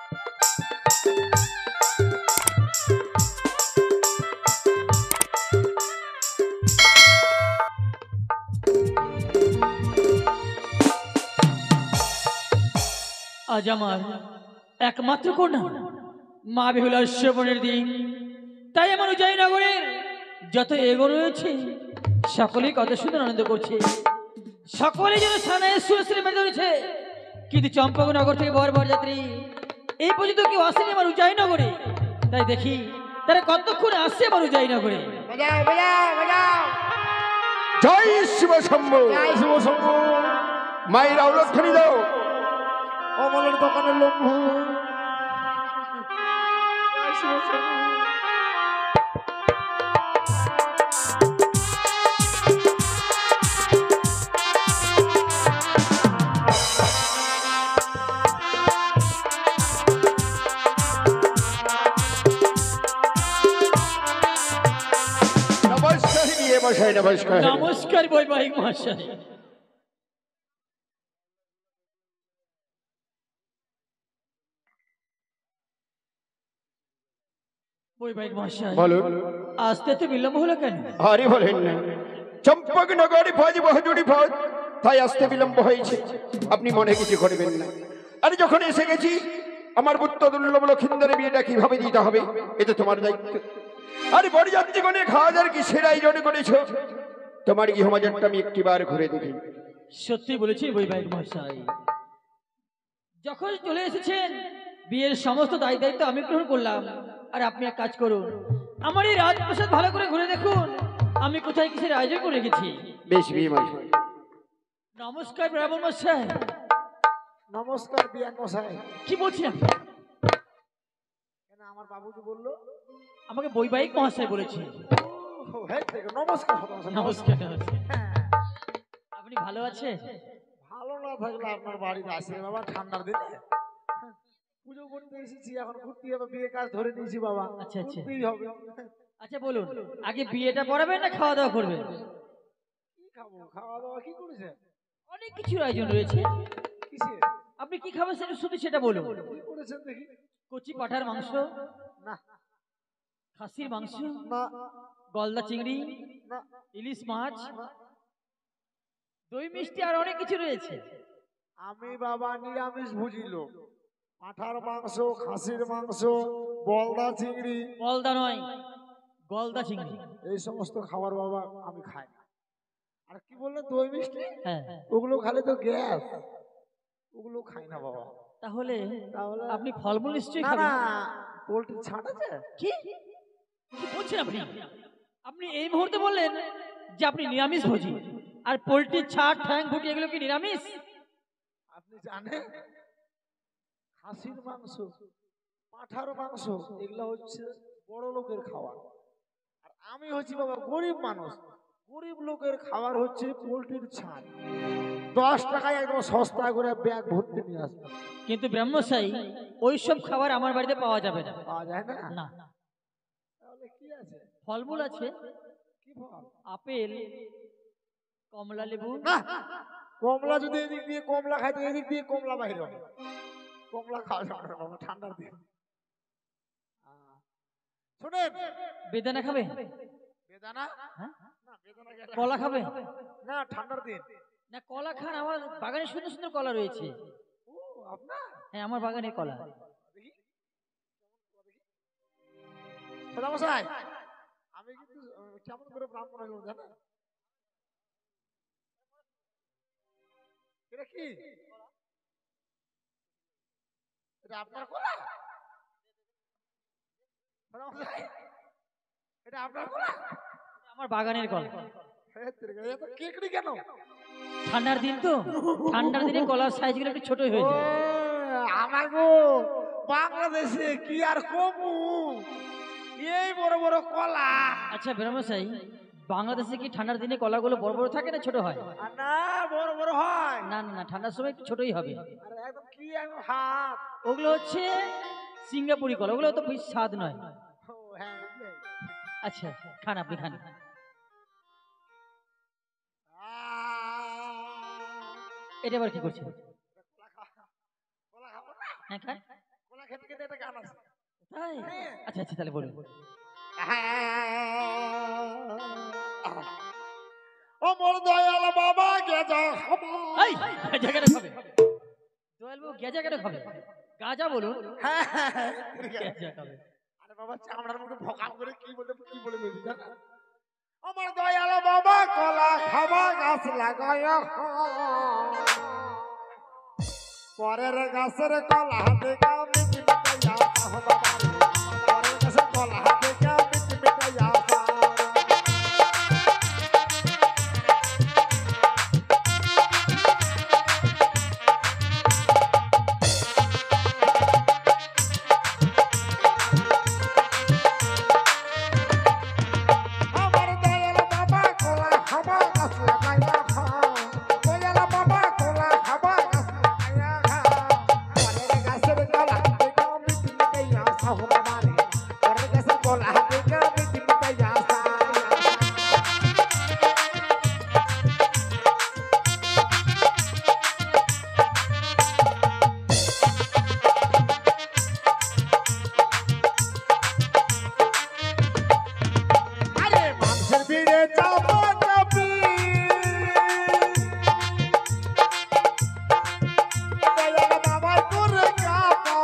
আজ আমার একমাত্র কন্যা মা বেহুলার শ্রবণের দিন, তাই আমার উদয়নগরের যত এগো রয়েছে সকলেই কত সুন্দর আনন্দ করছে, সকলেই যেন সানায় সুরশ্রী মেতে ধরেছে। কিন্তু চম্পকনগর থেকে বরযাত্রী এই পর্যন্ত কেউ আসেনি আমার উদয়নগরে। তাই দেখি তারা কতক্ষণ আসছে আমার উদয়নগরে। জয় শিব শম্ভু, জয় শিব শম্ভু। মায়ের আউলক্ষণী দাও। অমলের দোকানের লম্বু। জয় শিব শম্ভু। নমস্কার নমস্কার বৈবাহিক মহাশয়। বৈবাহিক মহাশয় বলো। আসতে তো বিলম্ব হলো কেন? আরে বলেন না, চম্পকনগরে ভজ বহুজুড়ি ভজ, তাই আসতে বিলম্ব হয়েছে। আপনি মনে কিছু করবেন না। আরে যখন এসে গেছি, আমার পুত্র দুর্লভ লক্ষিন্দরের বিয়েটা কিভাবে দিতে হবে এটা তোমার দায়িত্ব। আরে বরযাত্রীগণে খাওয়া দাওয়ার কি সেরা আয়োজন করেছ? তোমার গৃহমাজারটা আমি একটিবার ঘুরে দেখি। সত্যি বলেছি বৈবাহিক মহাশয়, যখন চলে এসেছেন বিয়ের সমস্ত দায়িত্ব আমি গ্রহণ করলাম। আর আপনি এক কাজ করুন, আমার এই রাজপ্রাসাদ ভালো করে ঘুরে দেখুন আমি কোথায় কিসের আয়োজন করে রেখেছি। বেশ বিয়ে মশাই। নমস্কার ব্রাহ্মণ মশাই। নমস্কার বিয়ান মশাই। কি বলছেন? কেন আমার বাবুজি বললো? আমাকে বৈবাহিক মহাশয় বলেছে। নমস্কার নমস্কার। আপনি ভালো আছেন? ভালো না থাকলে আপনার বাড়িতে আসে বাবা ঠান্ডার দিনে। পুজো করতে এসেছি, এখন ঘুরতে হবে, বিয়ে কাজ ধরে নিয়েছি বাবা। আচ্ছা আচ্ছা হবে। আচ্ছা বলুন, আগে বিয়েটা পড়াবেন না খাওয়া দাওয়া করবেন? কি খাবো? খাওয়া দাওয়া কি করেছে? অনেক কিছুর আয়োজন রয়েছে। কিসে? আপনি কি খাবেন সেটা শুধু সেটা বলুন। কি করেছেন দেখি? কচি পাঠার মাংস, না। খাসির মাংস, না। গলদা চিংড়ি, না। ইলিশ মাছ, দই মিষ্টি আর অনেক কিছু রয়েছে। আমি বাবা নিরামিষ বুঝিল। পাঠার মাংস, খাসির মাংস, বলদা চিংড়ি। বলদা নয়, গলদা চিংড়ি। এই সমস্ত খাবার বাবা আমি খাই না। আর কি বললেন দই মিষ্টি? হ্যাঁ। ওগুলো খালে তো গ্যাস, ওগুলো খাই না বাবা। তাহলে আপনি ফলমূল নিশ্চয়ই না খাবেন। না, পোল্ট্রি ছাড় আছে। কি কি বলছেন আপনি? আপনি এই মুহূর্তে বললেন যে আপনি নিরামিষ ভোজী, আর পোল্ট্রি ছাড় ঠ্যাং ভুটি এগুলো কি নিরামিষ? আপনি জানেন খাসির মাংস, পাঠার মাংস এগুলো হচ্ছে বড় লোকের খাবার। আর আমি হচ্ছি বাবা গরিব মানুষ, গরিব লোকের খাবার হচ্ছে পোল্ট্রির ছাড়। 10 টাকায় একদম সস্তা করে ব্যাগ ভর্তি নিয়ে আসবে। কিন্তু ব্রহ্মশাই ওইসব খাবার আমার বাড়িতে পাওয়া যাবে না। পাওয়া যায় না? না। তাহলে কি আছে? ফলমূল আছে। কি ফল? আপেল, কমলা লেবু। না, কমলা যদি এদিক দিয়ে কমলা খাইতে এদিক দিয়ে কমলা বাইরে হবে। কমলা খাওয়া যাবে না বাবা ঠান্ডার দিন। শুনেন, বেদানা খাবে? বেদানা? হ্যাঁ। না বেদানা খেলে কলা খাবে? না ঠান্ডার দিন। না কলা খান, আমার বাগানে সুন্দর সুন্দর কলা রয়েছে। ও আপনার? হ্যাঁ আমার বাগানে কলা। দেখি মশাই, আমি কিন্তু কেমন করে ব্রাহ্মণ হইলাম জানেন? এটা কি? এটা আপনার কলা? এটা আপনার কলা? আমার বাগানের কলা। কেকড়ি কেন? ঠান্ডার দিন তো, ঠান্ডার দিনে কলার সাইজগুলো একটু ছোট হয়ে যায়। আমার গো বাংলাদেশে কি আর কমু, এই বড় বড় কলা। আচ্ছা ব্রহ্মশাই, বাংলাদেশে কি ঠান্ডার দিনে কলাগুলো বড় বড় থাকে না ছোট হয়? না বড় বড় হয়। না না না, ঠান্ডার সময় একটু ছোটই হবে। আরে একদম কি একদম হাত। ওগুলো হচ্ছে সিঙ্গাপুরি কলা, ওগুলো তো বেশ স্বাদ নয়। ও হ্যাঁ। আচ্ছা খান, আপনি খান। এটা আবার কি করছেন? কলা খাবো না? হ্যাঁ খান। কলা খেতে খেতে একটা গান আছে। তাই আচ্ছা আচ্ছা তাহলে বলুন। ও মোর দয়াল বাবা গেজা খাবো। এই গেজা কেন খাবে? দয়াল বাবু গেজা কেন খাবে? গাজা বলুন। গেজা খাবে। আরে বাবা চামড়ার মধ্যে ভকাম করে কি বলে বলছি জানা? আমার দয়াল বাবা কলা খাবা গাছ লাগায় পরের গাছের কলা দেখা মিটি মিটাইয়া বাবা পরের গাছের কলা দেখা মিটি মিটাইয়া আমার দয়াল বাবা কলা খাবা গাছ লাগাইয়া দয়াল বাবা কলা খাবা গাছ লাগাইয়া পরের গাছের কলা দেখা মিটি মিটাইয়া বাবা পরের গাছের কলা দেখা মিটি মিটাইয়া আরে মানুষের ভিড়ে চাপা চাপি দয়াল বাবার করে কাপা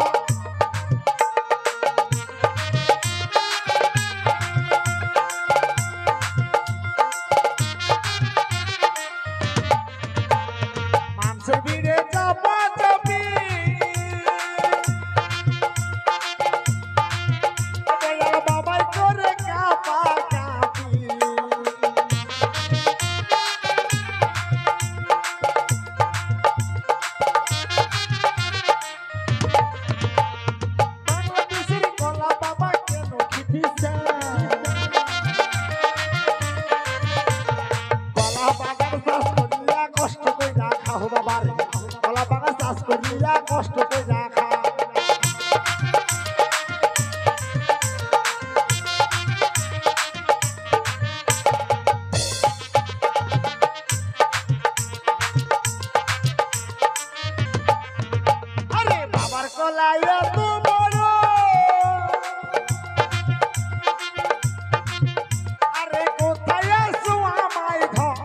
মানুষের ভিড়ে চাপা চাপি দয়াল বাবার করে কাপা কাপি বাংলাদেশের কলা বাবা কেন খিটিছে কলা বাগান চাষ করিয়া কষ্ট কইরা খাও বাবা রে কলা বাগান চাষ করিয়া কষ্ট কইরা খা আরে বাবার কলা এত বড় আরে কোথায় আছো আমায় ধর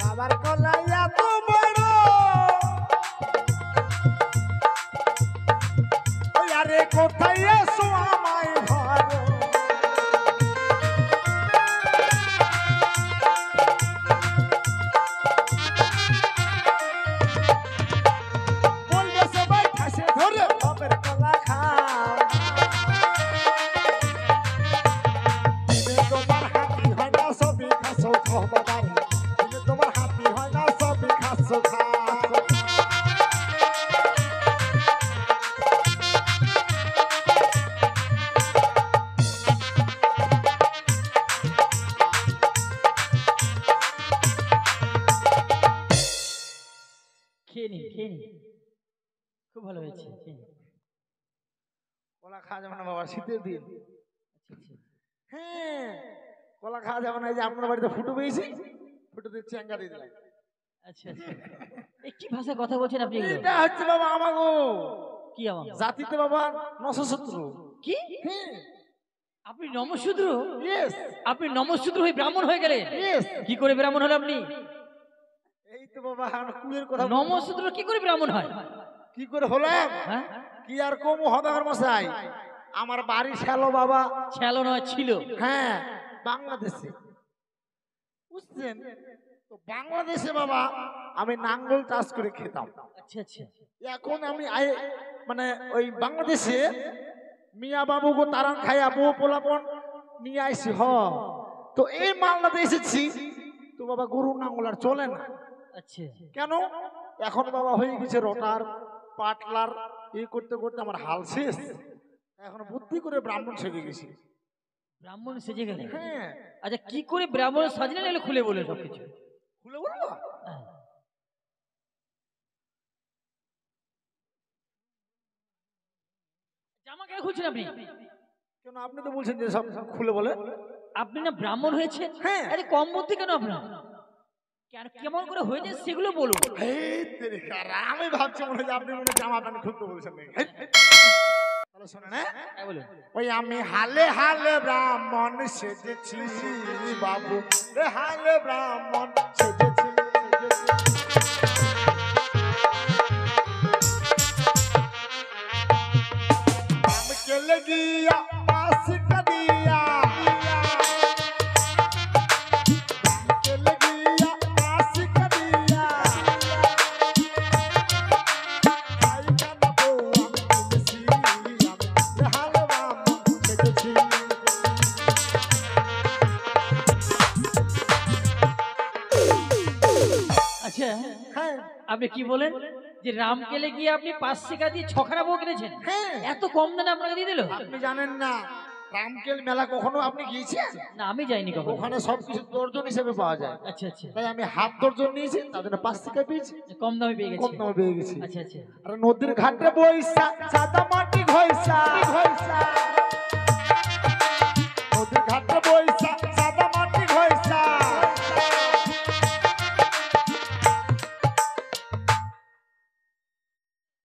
বাবার কলা এত বড় ওই আরে কোথায় আছো আমায় ধর বলবে সবাই ঠাসে ধরে বাবার কলা খাও দিনে তোমার হাতি হয় না সবই খাসো খাও বাবা রে দিনে তোমার হাতি হয় না সবই খাসো খাও খেয়ে নিন খেয়ে নিন, খুব ভালো হয়েছে। খেয়ে নিন। কলা খাওয়া যাবে না বাবা শীতের দিন আচ্ছা আচ্ছা হ্যাঁ কলা খাওয়া যাবে না এই যে আপনার বাড়িতে ফুটো পেয়েছি ফুটোতে চ্যাঙ্গা দিয়ে দিলাম আচ্ছা আচ্ছা। এই কি ভাষায় কথা বলছেন আপনি এগুলো? এটা হচ্ছে বাবা আমাগো কি আমার জাতিতে বাবা নশশত্রু কি? হ্যাঁ আপনি নমশূদ্র? ইয়েস আপনি নমশূদ্র হয়ে ব্রাহ্মণ হয়ে গেলেন? ইয়েস কি করে ব্রাহ্মণ হলেন আপনি? এই তো বাবা আমার কুয়ের কথা নমশূদ্র কি করে ব্রাহ্মণ হয়? কি করে হলাম হ্যাঁ কি আর কম হদাগর মশাই আমার বাড়ি ছিল বাবা ছেলো নয় ছিল। হ্যাঁ বাংলাদেশে বুঝছেন তো বাংলাদেশে বাবা আমি নাঙ্গল চাষ করে খেতাম আচ্ছা আচ্ছা এখন আমি মানে ওই বাংলাদেশে মিয়া বাবু গো তারান খাইয়া বউ পোলাপন নিয়ে আইসি তো এই মালদাতে এসেছি তো বাবা গরুর নাঙ্গল আর চলে না আচ্ছা কেন এখন বাবা হয়ে গেছে রটার পাটলার এই করতে করতে আমার হাল শেষ এখন বুদ্ধি করে ব্রাহ্মণ শিখে গেছি ব্রাহ্মণ সেজে গেলে? হ্যাঁ আচ্ছা কি করে ব্রাহ্মণ সাজলেন এলে খুলে বলে সবকিছু। খুলে বলবো হ্যাঁ। জামা কেন খুলছেন আপনি? কেন আপনি তো বলছেন যে সব খুলে বলে আপনি না ব্রাহ্মণ হয়েছে? হ্যাঁ। আরে কম বুদ্ধি কেন আপনার? কেন কেমন করে হয়েছে সেগুলো বলুন। আমি ভাবছি মনে হয় আপনি মনে জামা প্যান্ট খুলতে বলছেন নাকি। তাহলে শোনেন, হ্যাঁ বলুন। ওই আমি হালে হালে ব্রাহ্মণ সেজেছি বাবু, হালে ব্রাহ্মণ সেজেছি। আমি কেলে গিয়া পাশিকা দিয়া, কেলে গিয়া পাশিকা দিয়া, পায়খানা বউ আমি কিনেছি, আমি হালে ব্রাহ্মণ সেজেছি। আচ্ছা হ্যাঁ আপনি কি বলেন যে রামকেলে গিয়ে আপনি 5 টাকা দিয়ে 6খানা বউ কিনেছেন? হ্যাঁ। এত কম দামে আপনাকে দিয়ে দিল? আপনি জানেন না রামকেল মেলা কখনো আপনি গিয়েছেন? না আমি যাইনি কখনো। ওখানে সবকিছু দর্জন হিসেবে পাওয়া যায়, আচ্ছা আচ্ছা, তাই আমি হাফ দর্জন নিয়েছি, তাদের 5 টাকা পেয়েছি, কম দামে পেয়ে কম গেছি। দামে পেয়ে গেছি। আচ্ছা আচ্ছা, আর নদীর ঘাটে বইসা সাদা মাটি ঘইসা, নদীর ঘাটে বইসা সাদা মাটি ঘইসা,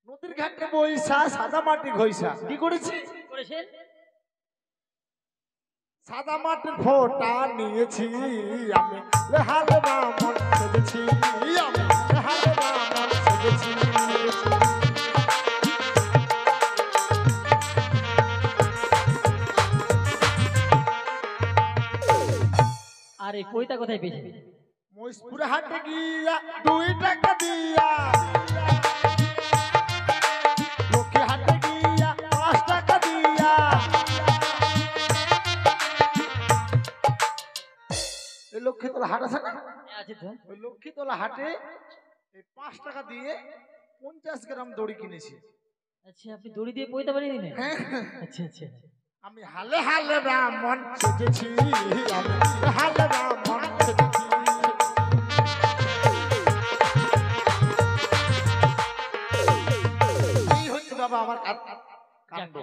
নদীর ঘাটে বইসা সাদা মাটি ঘইসা কি করেছি? করেছেন? সাদা মাটির ফোঁটা নিয়েছি আমি, লেহাল ব্রাহ্মণ সেজেছি আমি, লেহাল ব্রাহ্মণ সেজেছি। আর এই পয়তা কোথায় পেয়েছেন? মহিষপুরে হাটে গিয়া 2 টাকা দিয়া, লক্ষ্মী হাটে গিয়া 5 টাকা দিয়া, এই লক্ষ্মীতলা হাট আছে না, হ্যাঁ, আছে তো। ওই লক্ষ্মীতলা হাটে এই 5 টাকা দিয়ে 50 গ্রাম দড়ি কিনেছি। আচ্ছা আপনি দড়ি দিয়ে পয়তা বানিয়ে দিলেন? হ্যাঁ। আচ্ছা আচ্ছা, আমি হালে হালে ব্রাহ্মণ সেজেছি আমি, হালে ব্রাহ্মণ সেজেছি। এই হচ্ছে বাবা আমার কাণ্ড।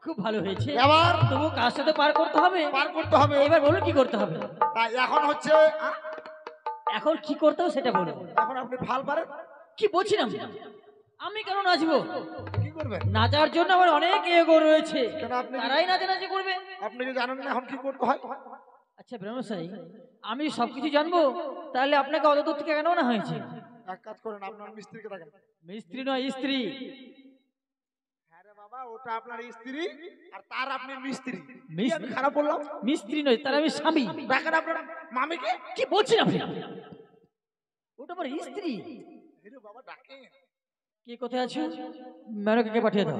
খুব ভালো হয়েছে। এবার তবু কাজটা তো পার করতে হবে। পার করতে হবে। এবার বলুন কি করতে হবে? তাই এখন হচ্ছে এখন কি করতে হবে সেটা বলুন। এখন আপনি ফাল পারেন, কি বলছিলাম আমি কেন নাচবো? কি করবেন? নাচার জন্য আমার অনেক এগো রয়েছে, কেন আপনি তারাই নাচানাচি করবে। আপনি কি জানেন না এখন কি করতে হয়? আচ্ছা ব্রহ্মশাই, আমি সবকিছু জানবো, তাহলে আপনাকে অত দূর থেকে কেন না হয়েছে? এক কাজ করেন, আপনার মিস্ত্রিকে ডাকেন। মিস্ত্রি নয় স্ত্রী। হ্যাঁ রে বাবা, ওটা আপনার স্ত্রী আর তার আপনি মিস্ত্রি। মিস্ত্রি? আমি খারাপ বললাম? মিস্ত্রি নয়, তার আমি স্বামী। ডাকেন আপনার মামিকে। কি বলছেন আপনি? ওটা আমার স্ত্রী। রে বাবা ডাকেন। কে কোথায় আছে? মেনকাকে পাঠিয়ে দাও।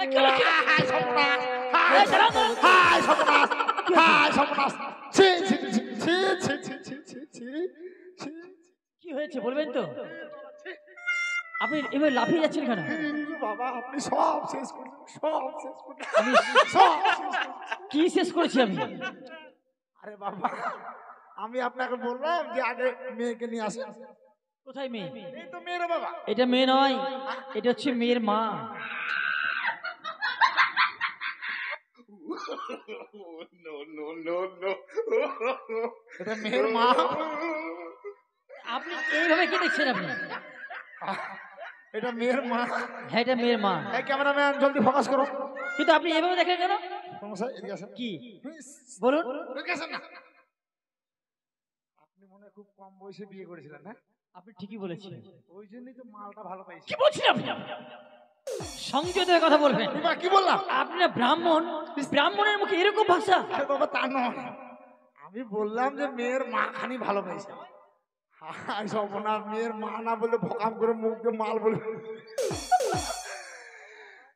এই কি হলো, কি হলো? হাই সর্বনাশ! এই দাঁড়াও, দাঁড়াও। হাই সর্বনাশ! হাই সর্বনাশ! ছি ছি ছি ছি ছি ছি ছি ছি ছি ছি। কি হয়েছে বলবেন তো? আপনি এবার লাফিয়ে যাচ্ছেন কেন? বাবা আপনি সব শেষ করলেন, সব শেষ করলেন, আমি সব শেষ করলেন। কি শেষ করেছি আমি? আরে বাবা, আমি আপনাকে বললাম যে আগে মেয়েকে নিয়ে আসেন। কোথায় মেয়ে? এই তো মেয়ের বাবা। এটা মেয়ে নয়, এটা হচ্ছে মেয়ের মা। এটা মেয়ের মা। আপনি এইভাবে কি দেখছেন আপনি? এটা মেয়ের মা। হ্যাঁ এটা মেয়ের মা, এই ক্যামেরাম্যান জলদি ফোকাস করো। কিন্তু আপনি এইভাবে দেখেন কেন? সমস্যা এদিকে আসেন। কি বলুন? এদিকে আসেন না। আপনি মনে হয় খুব কম বয়সে বিয়ে করেছিলেন না? আপনি ঠিকই বলেছেন। ওই জন্যই তো মালটা ভালো পাইছি। কি বলছেন আপনি? সংযতের কথা বলবেন। এবার কি বললাম? আপনি না ব্রাহ্মণ, ব্রাহ্মণের মুখে এরকম ভাষা? আরে বাবা তা নয়, আমি বললাম যে মেয়ের মা খানি ভালো পাইছে। হাই সর্বনাশ, মেয়ের মা না বলে ভকাম করে মুখ দিয়ে মাল বলে।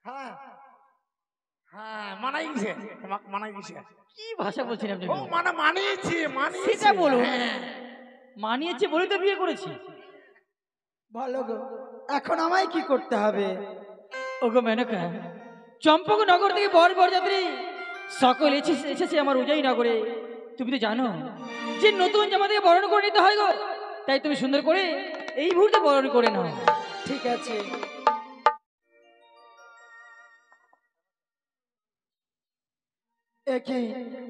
হ্যাঁ হ্যাঁ মানাই গেছে, তোমাকে মানাই গেছে। কি ভাষা বলছেন আপনি? ও মানে মানিয়েছে, মানিয়েছে। সেটা বলুন। হ্যাঁ। মানিয়েছে বলে তো বিয়ে করেছি। ভালো গো, এখন আমায় কি করতে হবে? ওগো মেনকা, চম্পকনগর থেকে বরযাত্রী সকল এসেছে আমার উজাই নগরে। তুমি তো জানো যে নতুন জামা থেকে বরণ করে নিতে হয় গো, তাই তুমি সুন্দর করে এই মুহূর্তে বরণ করে নাও। ঠিক আছে। একে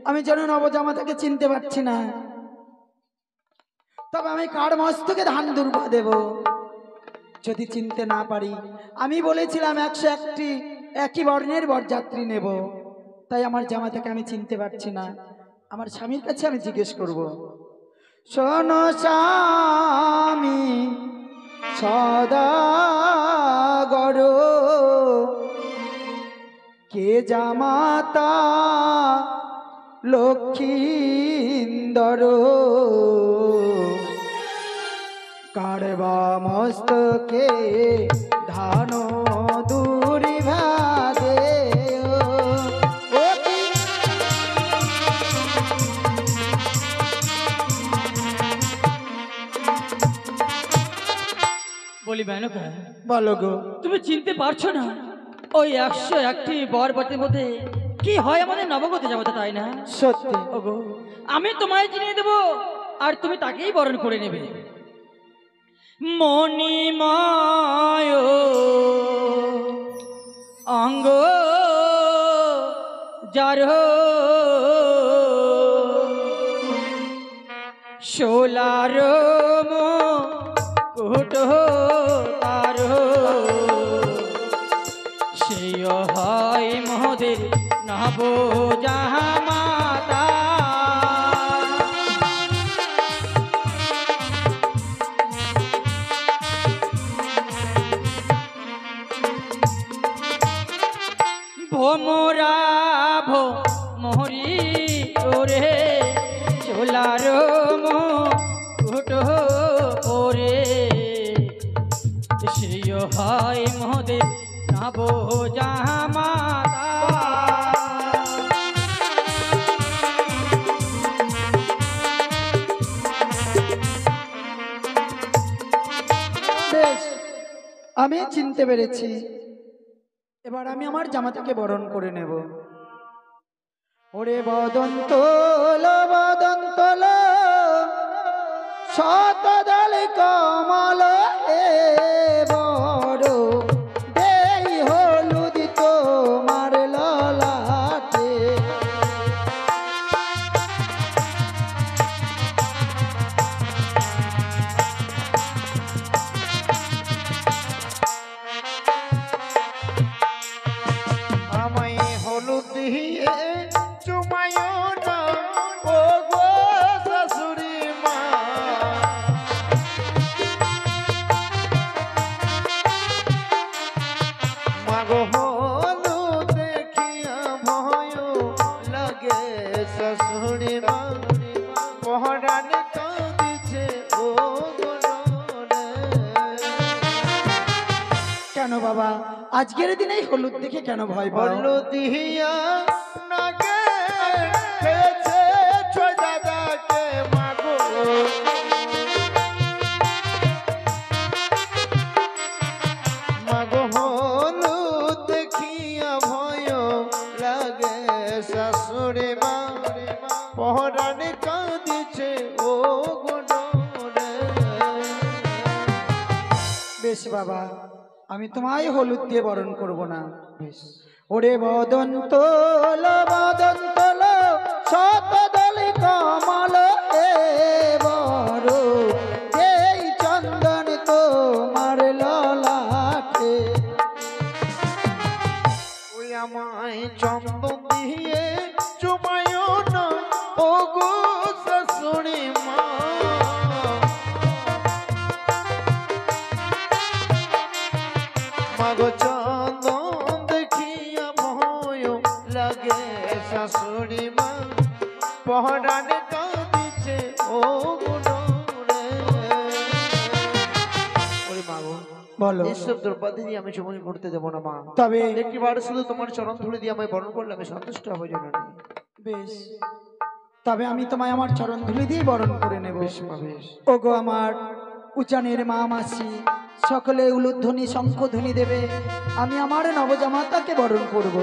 আমি যেন নবজামাতাকে চিনতে পারছি না, তবে আমি কার মস্তকে ধান দুর্বা দেব যদি চিনতে না পারি। আমি বলেছিলাম 101টি একই বর্ণের বরযাত্রী নেব, তাই আমার জামাতাকে আমি চিনতে পারছি না। আমার স্বামীর কাছে আমি জিজ্ঞেস করব। শোনো স্বামী সদাগর, কে জামাতা লক্ষিন্দর, কারবা মস্তকে ধান দুর্বা দে। বলি মেনকা, বলো গো। তুমি চিনতে পারছো না ওই 101টি বরযাত্রীর মধ্যে কি হয় আমাদের নবগত জামাতা, তাই না? সত্যি ওগো, আমি তোমায় চিনিয়ে দেব আর তুমি তাকেই বরণ করে নেবে। মণিময় অঙ্গ যার, সোলার মুকুট তার, সেই হয় মোদের নব জামাতা। ভোমরা ভোমরি ওরে, সোলার মুকুট ওরে, সেই হয় মোদের নব জামাতা। বেশ, আমি চিনতে পেরেছি। এবার আমি আমার জামাতাকে বরণ করে নেব। ওরে বদন তোল বদন তোল, শতদল কমল এ বড়, দেই হলুদ তোমার ললাটে। আমায় হলুদ দিয়ে চুমায় না ও গো শাশুড়ি মা, মাগো হলুদ দেখিয়া ভয় লাগে শাশুড়ি মা, পহরান কাঁদিছে ও গো রে। কেন বাবা আজকের দিনেই হলুদ দেখে কেন ভয় পাও? হলুদিয়া নাগে খেয়েছে ছয় দাদাকে মাগো, মাগো হলুদ দেখিয়া ভয় লাগে শাশুড়ি মা, পহরান কাঁদিছে ও গোডরে। বেশ বাবা, আমি তোমায় হলুদ দিয়ে বরণ করব না। বেশ। ওরে বদন তোল বদন তোল, শতদল কমল এ বড়, এই চন্দন তোমার ললাটে। ওই আমায় চন্দন দিয়ে চুমায় না ও গো শাশুড়ি মা, মাগো চন্দন দেখিয়া ভয় লাগে শাশুড়ি মা, পহরান কাঁদিছে ও গুণরে। ওরে মাগো, বলো। এইসব দ্রৌপদী দিয়ে আমি সময় করতে দেবো না মা, তবে একটিবার শুধু তোমার চরণ ধুলি দিয়ে আমায় বরণ করলে আমি সন্তুষ্ট হবো জননী। বেশ, তবে আমি তোমায় আমার চরণ ধুলি দিয়ে বরণ করে নেব। বেশ মা বেশ। ওগো আমার উচানের মা মাসি, সকলে উলুধ্বনি শঙ্খধ্বনি দেবে, আমি আমার নবজামাতাকে বরণ করব।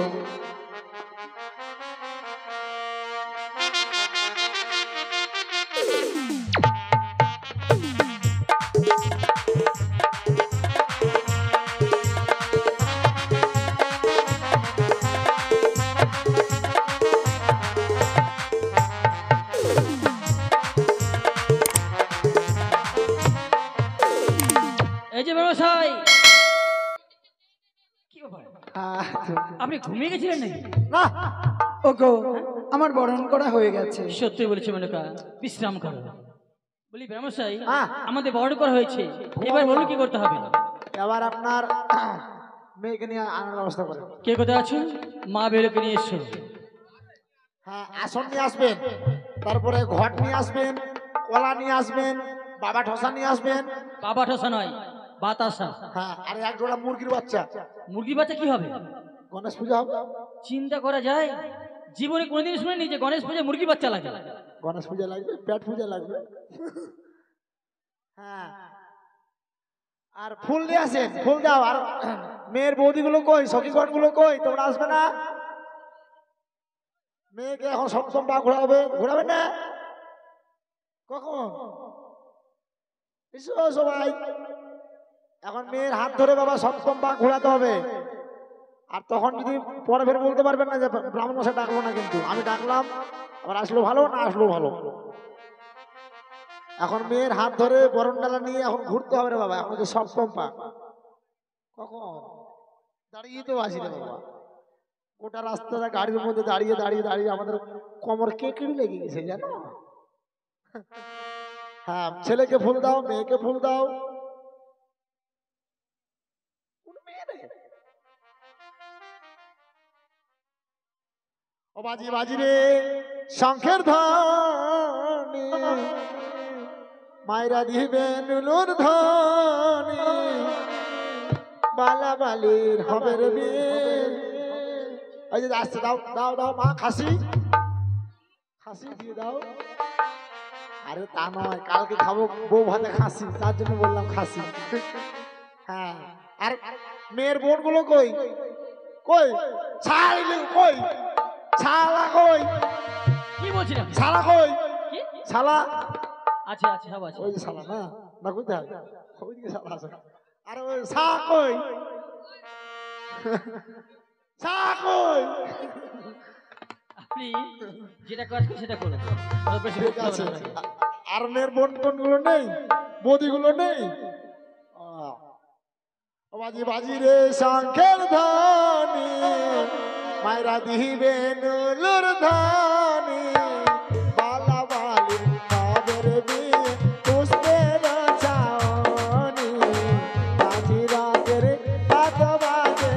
হ্যাঁ। আপনি ঘুমিয়ে গেছিলেন নাকি? না ওগো আমার বরণ করা হয়ে গেছে। সত্যি বলেছে মেনকা, বিশ্রাম করো। বলি ব্রাহ্মশাই, হ্যাঁ। আমাদের বড় করা হয়েছে, এবার বলুন কি করতে হবে? এবার আপনার মেয়েকে নিয়ে আনার ব্যবস্থা করেন। কে কোথায় আছো? মা বেরোকে নিয়ে এসছো। হ্যাঁ, আসন নিয়ে আসবেন, তারপরে ঘট নিয়ে আসবেন, কলা নিয়ে আসবেন, বাবা ঠসা নিয়ে আসবেন। বাবা ঠসা নয়, বাতাসা। হ্যাঁ, আর এক জোড়া মুরগির বাচ্চা। মুরগি বাচ্চা কি হবে? গণেশ পূজা হবে। চিন্তা করা যায়? জীবনে কোনোদিন শুনিনি যে গণেশ পূজায় মুরগি বাচ্চা লাগে। গণেশ পূজা লাগবে, পেট পূজা লাগবে। হ্যাঁ, আর ফুল নিয়ে আসেন, ফুল দাও। আর মেয়ের বৌদিগুলো কই, সখীগণ গুলো কই? তোমরা আসবে না? মেয়েকে এখন সপ্তম পা ঘোরাবে, ঘোরাবে না? কখন? এসো সবাই, এখন মেয়ের হাত ধরে বাবা সপ্তম পা ঘোরাতে হবে। আর তখন যদি পরে ফের বলতে পারবেন না যে ব্রাহ্মণ মশাই ডাকলো না, কিন্তু আমি ডাকলাম, আবার আসলো ভালো, না আসলো ভালো। এখন মেয়ের হাত ধরে বরণ ডালা নিয়ে এখন ঘুরতে হবে রে বাবা। এখন যে সপ্তম পা, কখন? দাঁড়িয়ে তো আসি রে বাবা, গোটা রাস্তাটা গাড়ির মধ্যে দাঁড়িয়ে দাঁড়িয়ে দাঁড়িয়ে আমাদের কোমর কেকড়ি লেগে গেছে জানো। হ্যাঁ, ছেলেকে ফুল দাও, মেয়েকে ফুল দাও। কোন মেয়ে রে? ও বাজি বাজি রে শঙ্খের ধ্বনি, মায়েরা দিবেন নুলুর ধ্বনি, বালা বালির হবে রে বিয়ে। এই যে আসছে, দাও দাও দাও মা, খাসি খাসি দিয়ে দাও। আরে তা নয়, কালকে খাবো বউ ভাতে খাসি, তার জন্য বললাম খাসি। হ্যাঁ, আর মেয়ের বোন গুলো কই কই? ছাইলে কই? শালা কই? কি বলছিলাম? শালা কই? কি? শালা আচ্ছা আচ্ছা, সব আছে। ওই যে শালা না, না কোথায়? ওইদিকে শালা আছে। আরে ওই শা কই? শা কই? আপনি যেটা কাজ করেন সেটা করুন, আর বেশি ঠিক বকতে হবে আছে। না আপনাকে। আর মেয়ের বোন টোন গুলো নেই, বৌদি গুলো নেই? ও বাজি বাজি রে শঙ্খের ধ্বনি, মায়েরা দিবে নুলুর ধ্বনি, বালা বালির হবে রে বিয়ে, পুষ্পের ছাউনি, বাজি রাতের হাত বাজে।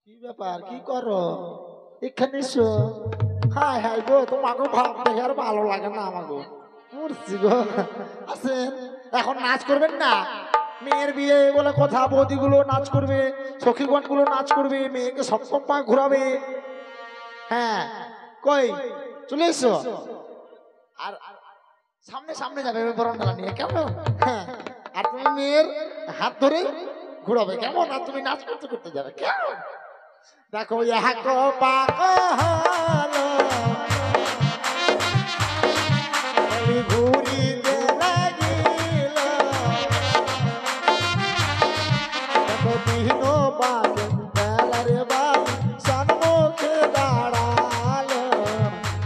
কি ব্যাপার, কি করো এখানে? এসো। হাই হাই গো, তোমাকে ভাব দেখে আর ভালো লাগে না আমাকে, মরছি গো। আসেন, এখন নাচ করবেন না? মেয়ের বিয়ে বলে কথা, বৌদি গুলো নাচ করবে, সখীগণ গুলো নাচ করবে, মেয়েকে সপ্তম পা ঘুরাবে। হ্যাঁ, কই চলে এসো। আর সামনে সামনে যাবে বরণ ডালা নিয়ে, কেমন? হ্যাঁ, আর তুমি মেয়ের হাত ধরে ঘুরাবে, কেমন? আর তুমি নাচ করতে করতে যাবে, কেমন? দেখো এক পাগল ঘুরিতে লাগিল, দেখো তিন বাঘ বেলার বাঘ সম্মুখে দাঁড়াল,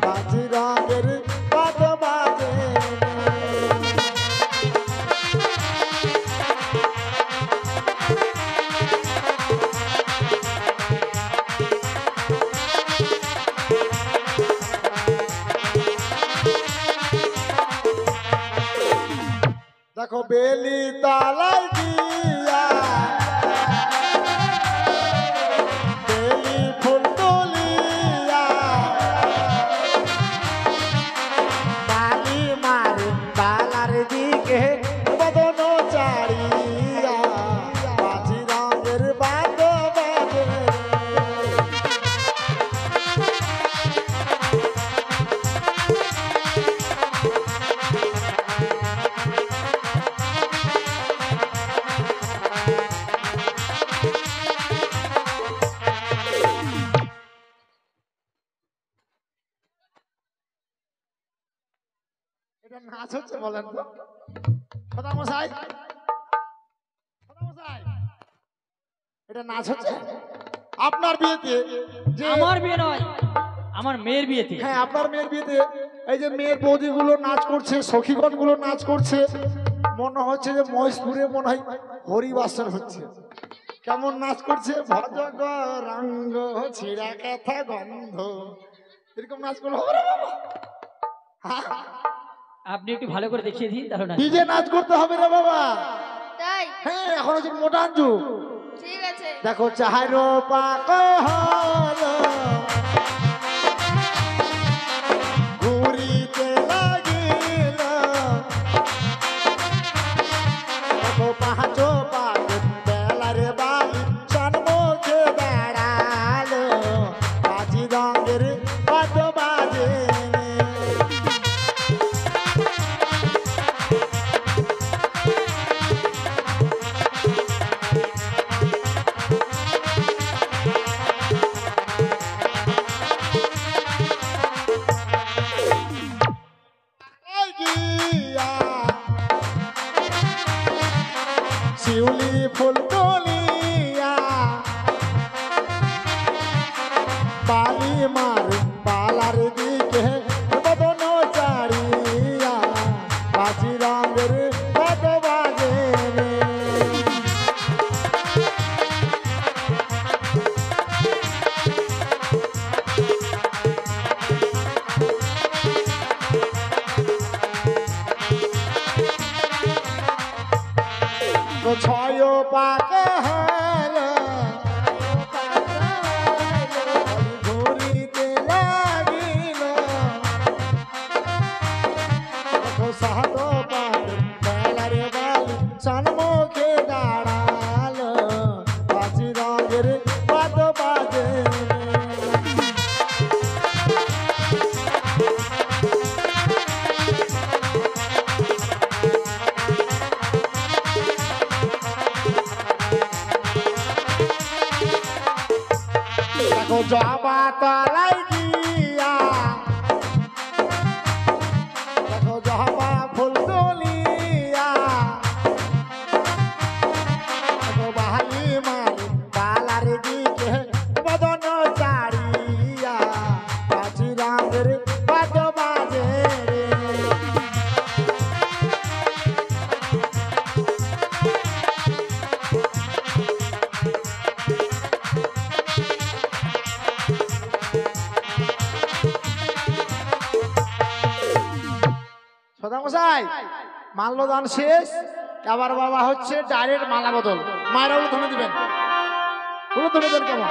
বাজি রঙের বাদ বাজে। দেখো বেলি তালাই দিয়া, বেলি ফুল তুলিয়া, বালি মারে বালার দিকে বদন চাড়িয়া, বাজি রঙের বাদ বাজে। এটা নাচ হচ্ছে বলেন তো কথা মশাই? এটা নাচ হচ্ছে আপনার বিয়েতে? যে আমার বিয়ে নয়, আমার মেয়ের বিয়েতে। হ্যাঁ, আপনার মেয়ের বিয়েতে এই যে মেয়ের বৌদিগুলো নাচ করছে, সখীগণ গুলো নাচ করছে, মনে হচ্ছে যে মহেশপুরে মনে হয় হরিবাসর হচ্ছে। কেমন নাচ করছে? ভজ রঙ্গ ছিড়া কথা গন্ধ, এরকম নাচ করলো হবে রে বাবা। হ্যাঁ, আপনি একটু ভালো করে দেখিয়ে দিন তাহলে না। ডিজে নাচ করতে হবে রে বাবা। তাই হ্যাঁ, এখন হচ্ছে মোটান যুগ। ঠিক আছে। দেখো চাহারো পাক হলো ঘুরিতে লাগিল, দেখো পাঁচো পাক বেলার বালি সন্মুখে বেড়ালো, বাজি রঙের কত বাজে। শিউলি ফুল তুলিয়া বালি মার বালার দিকে বদন চাড়িয়া, বাজি রঙের কত বাজে রে। ছয় পাক হলো ঘুরিতে লাগিল, সাত পাক বেলার বালি সন্মুখে দাঁড়ালো, বাজি রঙের কত বাজে। দেখো জবা তলাই গিয়া, দেখো জবা ফুল তুলিয়া, দেখো বালি মার বালার দিকে বদন চাড়িয়া, বাজি রঙের কত বাজে রে। সদামশাই, মাল্যদান শেষ, এবার বাবা হচ্ছে ডাইরেক্ট মালা বদল। মায়েরা উলুধ্বনি দিবেন, উলুধ্বনি দেন কেমন?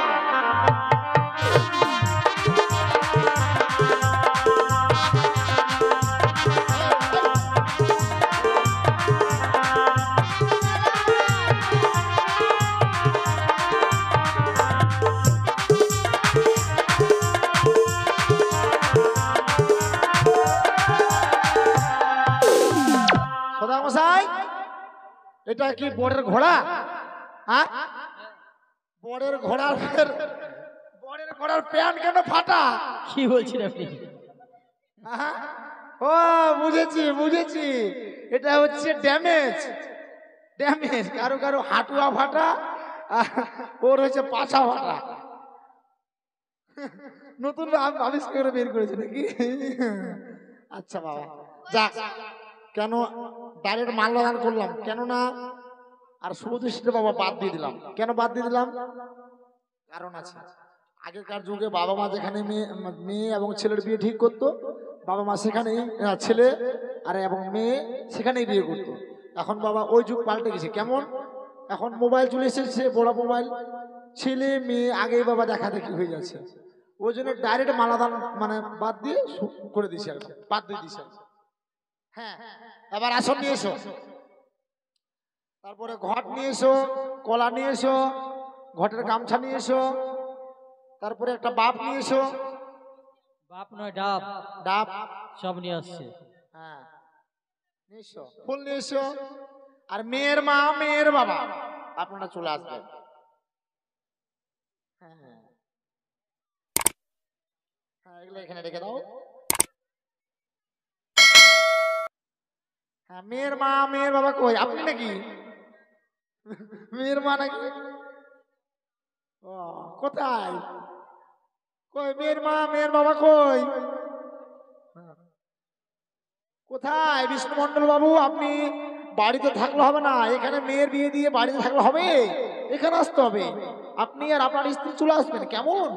সদামশাই, এটা কি বরের ঘোড়া? হ্যাঁ, বরের ঘোড়ার বরের ঘোড়ার প্যান্ট কেন ফাটা? কি বলছেন আপনি? হ্যাঁ? ও বুঝেছি বুঝেছি, এটা হচ্ছে ড্যামেজ। ড্যামেজ, কারো কারো হাঁটুয়া ফাটা, আর ওর হচ্ছে পাছা ফাটা। নতুন আবিষ্কার করে বের করেছে নাকি? আচ্ছা বাবা, যাক, কেন ডাইরেক্ট মাল্যদান করলাম কেন না, আর শুভদৃষ্টিটা বাবা বাদ দিয়ে দিলাম। কেন বাদ দিয়ে দিলাম? কারণ আছে। আগেকার যুগে বাবা মা যেখানে মেয়ে এবং ছেলের বিয়ে ঠিক করতো, বাবা মা সেখানেই ছেলে আর এবং মেয়ে সেখানেই বিয়ে করতো। এখন বাবা ওই যুগ পাল্টে গেছে। কেমন? এখন মোবাইল চলে এসেছে, বড় মোবাইল, ছেলে মেয়ে আগেই বাবা দেখা দেখি হয়ে যাচ্ছে। ওই জন্য ডাইরেক্ট মালাদান মানে বাদ দিয়ে করে দিছে, আর বাদ দিয়ে দিছে। হ্যাঁ, এবার আসন নিয়ে এসো, তারপরে ঘট নিয়ে এসো, কলা নিয়ে এসো, ঘটের গামছা নিয়ে এসো, তারপরে একটা বাপ নিয়ে এসো। বাপ নয়, ডাব। ডাব সব নিয়ে আসছে। হ্যাঁ, নিয়ে এসো, ফুল নিয়ে এসো। আর মেয়ের মা মেয়ের বাবা আপনারা চলে আসবেন। হ্যাঁ হ্যাঁ হ্যাঁ, এগুলো এখানে রেখে দাও। হ্যাঁ, মেয়ের মা মেয়ের বাবা কই? আপনি নাকি মেয়ের মা নাকি? ও, কোথায়? কই মেয়ের মা মেয়ের বাবা কই? কোথায় বিষ্ণু মন্ডল বাবু? আপনি বাড়িতে থাকলে হবে না, এখানে মেয়ের বিয়ে দিয়ে বাড়িতে থাকলে হবে, এখানে আসতে হবে। আপনি আর আপনার স্ত্রী চলে আসবেন, কেমন?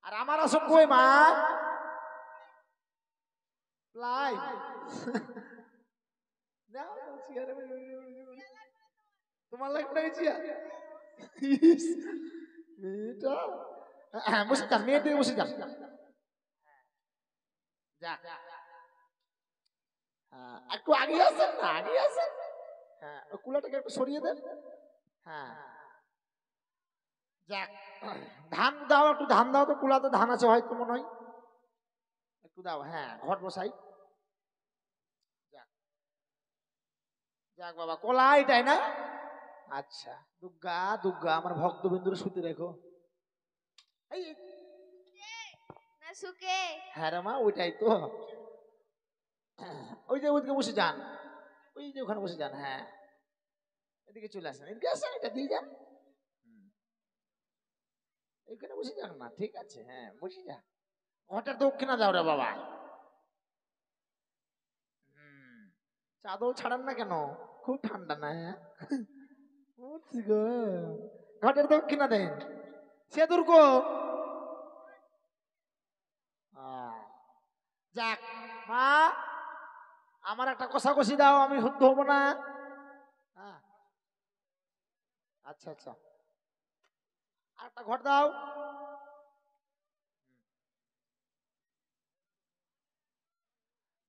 আর আমার আসন কই মা? লাই তোমার লাগবে চেয়ার? বসে যান, মেয়ের দিকে বসে যান। যাক, একটু আগে আসেন না, আগে আসেন। হ্যাঁ, ওই কুলাটাকে একটু সরিয়ে দেন। হ্যাঁ, যাক, ধান দাও, একটু ধান দাও তো, কুলাতে ধান আছে হয়তো মনে হয়, একটু দাও। হ্যাঁ, ঘট বসাই। যাক যাক বাবা, কলা এটাই না? আচ্ছা, দুর্গা দুর্গা আমার ভক্তবিন্দুর সুতি রেখো। এই না সুকে। হ্যাঁ রে মা, ওইটাই তো। ওই যে ওইদিকে বসে যান, ওই যে ওখানে বসে যান। হ্যাঁ, এদিকে চলে আসেন, এদিকে আসেন, এটা দিয়ে যান। এখানে বসে যান না, ঠিক আছে? হ্যাঁ, বসে যান। ঘরটার দক্ষিণা দাও রে বাবা। চাদর ছাড়ান না কেন? খুব ঠান্ডা না? ঘটের দক্ষিণা দেন। সে দুর্গ যাক মা, আমার একটা কষাকষি দাও, আমি শুদ্ধ হবো না। আচ্ছা আচ্ছা, আর একটা ঘট দাও।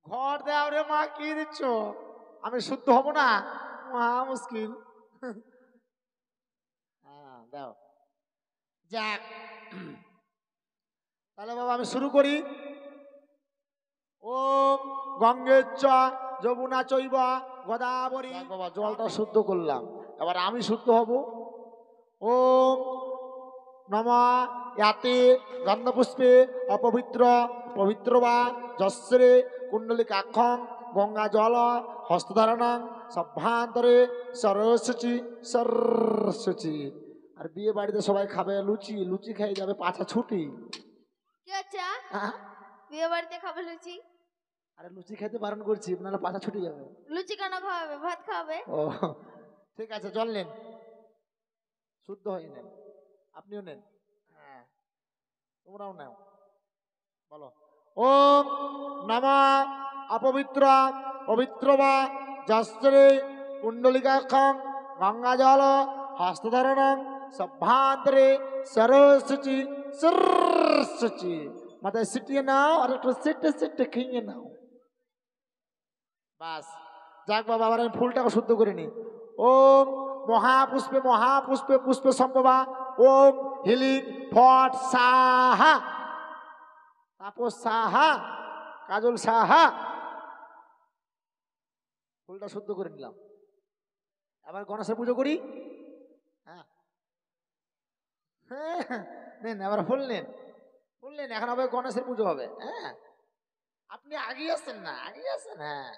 ঘর দাও রে মা, কি দিচ্ছ? আমি শুদ্ধ হব না, মহা মুশকিল। হ্যাঁ দাও। যাক, তাহলে বাবা আমি শুরু করি। ওম গঙ্গে চ যমুনা চৈব গোদাবরী। বাবা জলটা শুদ্ধ করলাম, এবার আমি শুদ্ধ হব। ওম নমঃ ইয়াতে গন্ধপুষ্পে অপবিত্র পবিত্র বা যশ্রে কুণ্ডলিকাক্ষং গঙ্গা জল হস্তধারণাং সভ্যান্তরে সরস্বচি সরস্বচি। আর বিয়ে বাড়িতে সবাই খাবে লুচি, লুচি খেয়ে যাবে পাছা ছুটি। কি আচ্ছা বিয়ে বাড়িতে খাবে লুচি? আরে লুচি খেতে বারণ করছি, নাহলে পাছা ছুটি যাবে। লুচি কেন খাওয়াবে, ভাত খাওয়াবে। ও ঠিক আছে, জল নেন, শুদ্ধ হয়ে নেন, আপনিও নেন। হ্যাঁ, তোমরাও নাও, বলো। ওম নমঃ অপবিত্র পবিত্র বা যশ্রে কুণ্ডলিকাক্ষং গঙ্গা জল হস্তধারণং সভ্যান্তরে সরস্বচি সরস্বচি। মাথায় সিটিয়ে নাও আর একটু সিটে সিটে খেয়ে নাও। বাস, যাক বাবা, আবার আমি ফুলটাকে শুদ্ধ করে নি। ওম মহাপুষ্পে মহাপুষ্পে পুষ্পে সম্ভবা ওম হিলিং ফট সাহা তাপস সাহা কাজল সাহা। ফুলটা শুদ্ধ করে নিলাম, আবার গণেশের পুজো করি। হ্যাঁ নেন, আবার ফুল নেন, ফুল নেন, এখন আবার গণেশের পুজো হবে। হ্যাঁ, আপনি আগে আসেন না, আগে আসেন। হ্যাঁ,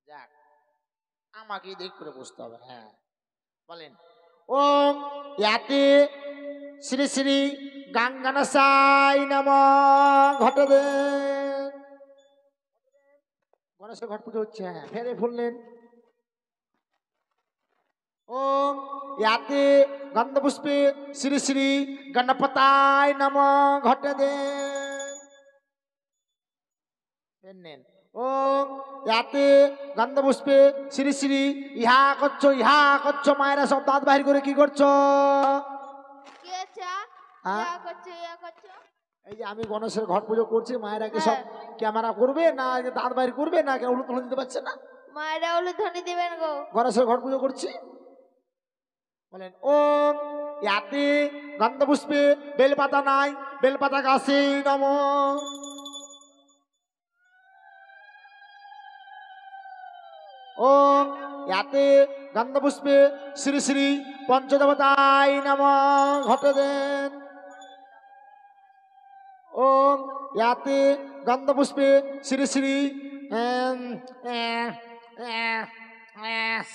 যাক, আমাকে দেখ করে বসতে হবে। হ্যাঁ, বলেন। ওম ইয়াতে শ্রী শ্রী গাঙ্গানাসাই নমঃ। ঘটে দেন, গণেশের ঘট পুজো হচ্ছে। হ্যাঁ, ফেরে ফুললেন। ওম ইয়াতে গন্ধপুষ্পে শ্রী শ্রী গণপতায় নমঃ। ঘটে দেন, নেন। ওম ইয়াতে গন্ধপুষ্পে শ্রী শ্রী ইহা করছো। মায়েরা সব দাঁত বাহির করে কি করছো? কি আচ্ছা ইয়া করছো? এই যে আমি গণেশের ঘট পুজো করছি, মায়েরা কি সব ক্যামেরা করবে না দাঁত বাহির করবে না উলুদ তুলে দিতে পারছে না? মায়েরা উলুধ্বনি দিবেন গো। গণেশের ঘট পুজো করছি, বলেন। ওম ইয়াতে গন্ধপুষ্পে বেলপাতা নাই বেলপাতা গাছে নমঃ। ওম ইয়াতে গন্ধপুষ্পে শ্রী শ্রী পঞ্চদেবতায় নমঃ। ঘটে দেন। ওম ইয়াতে গন্ধপুষ্পে শ্রী শ্রী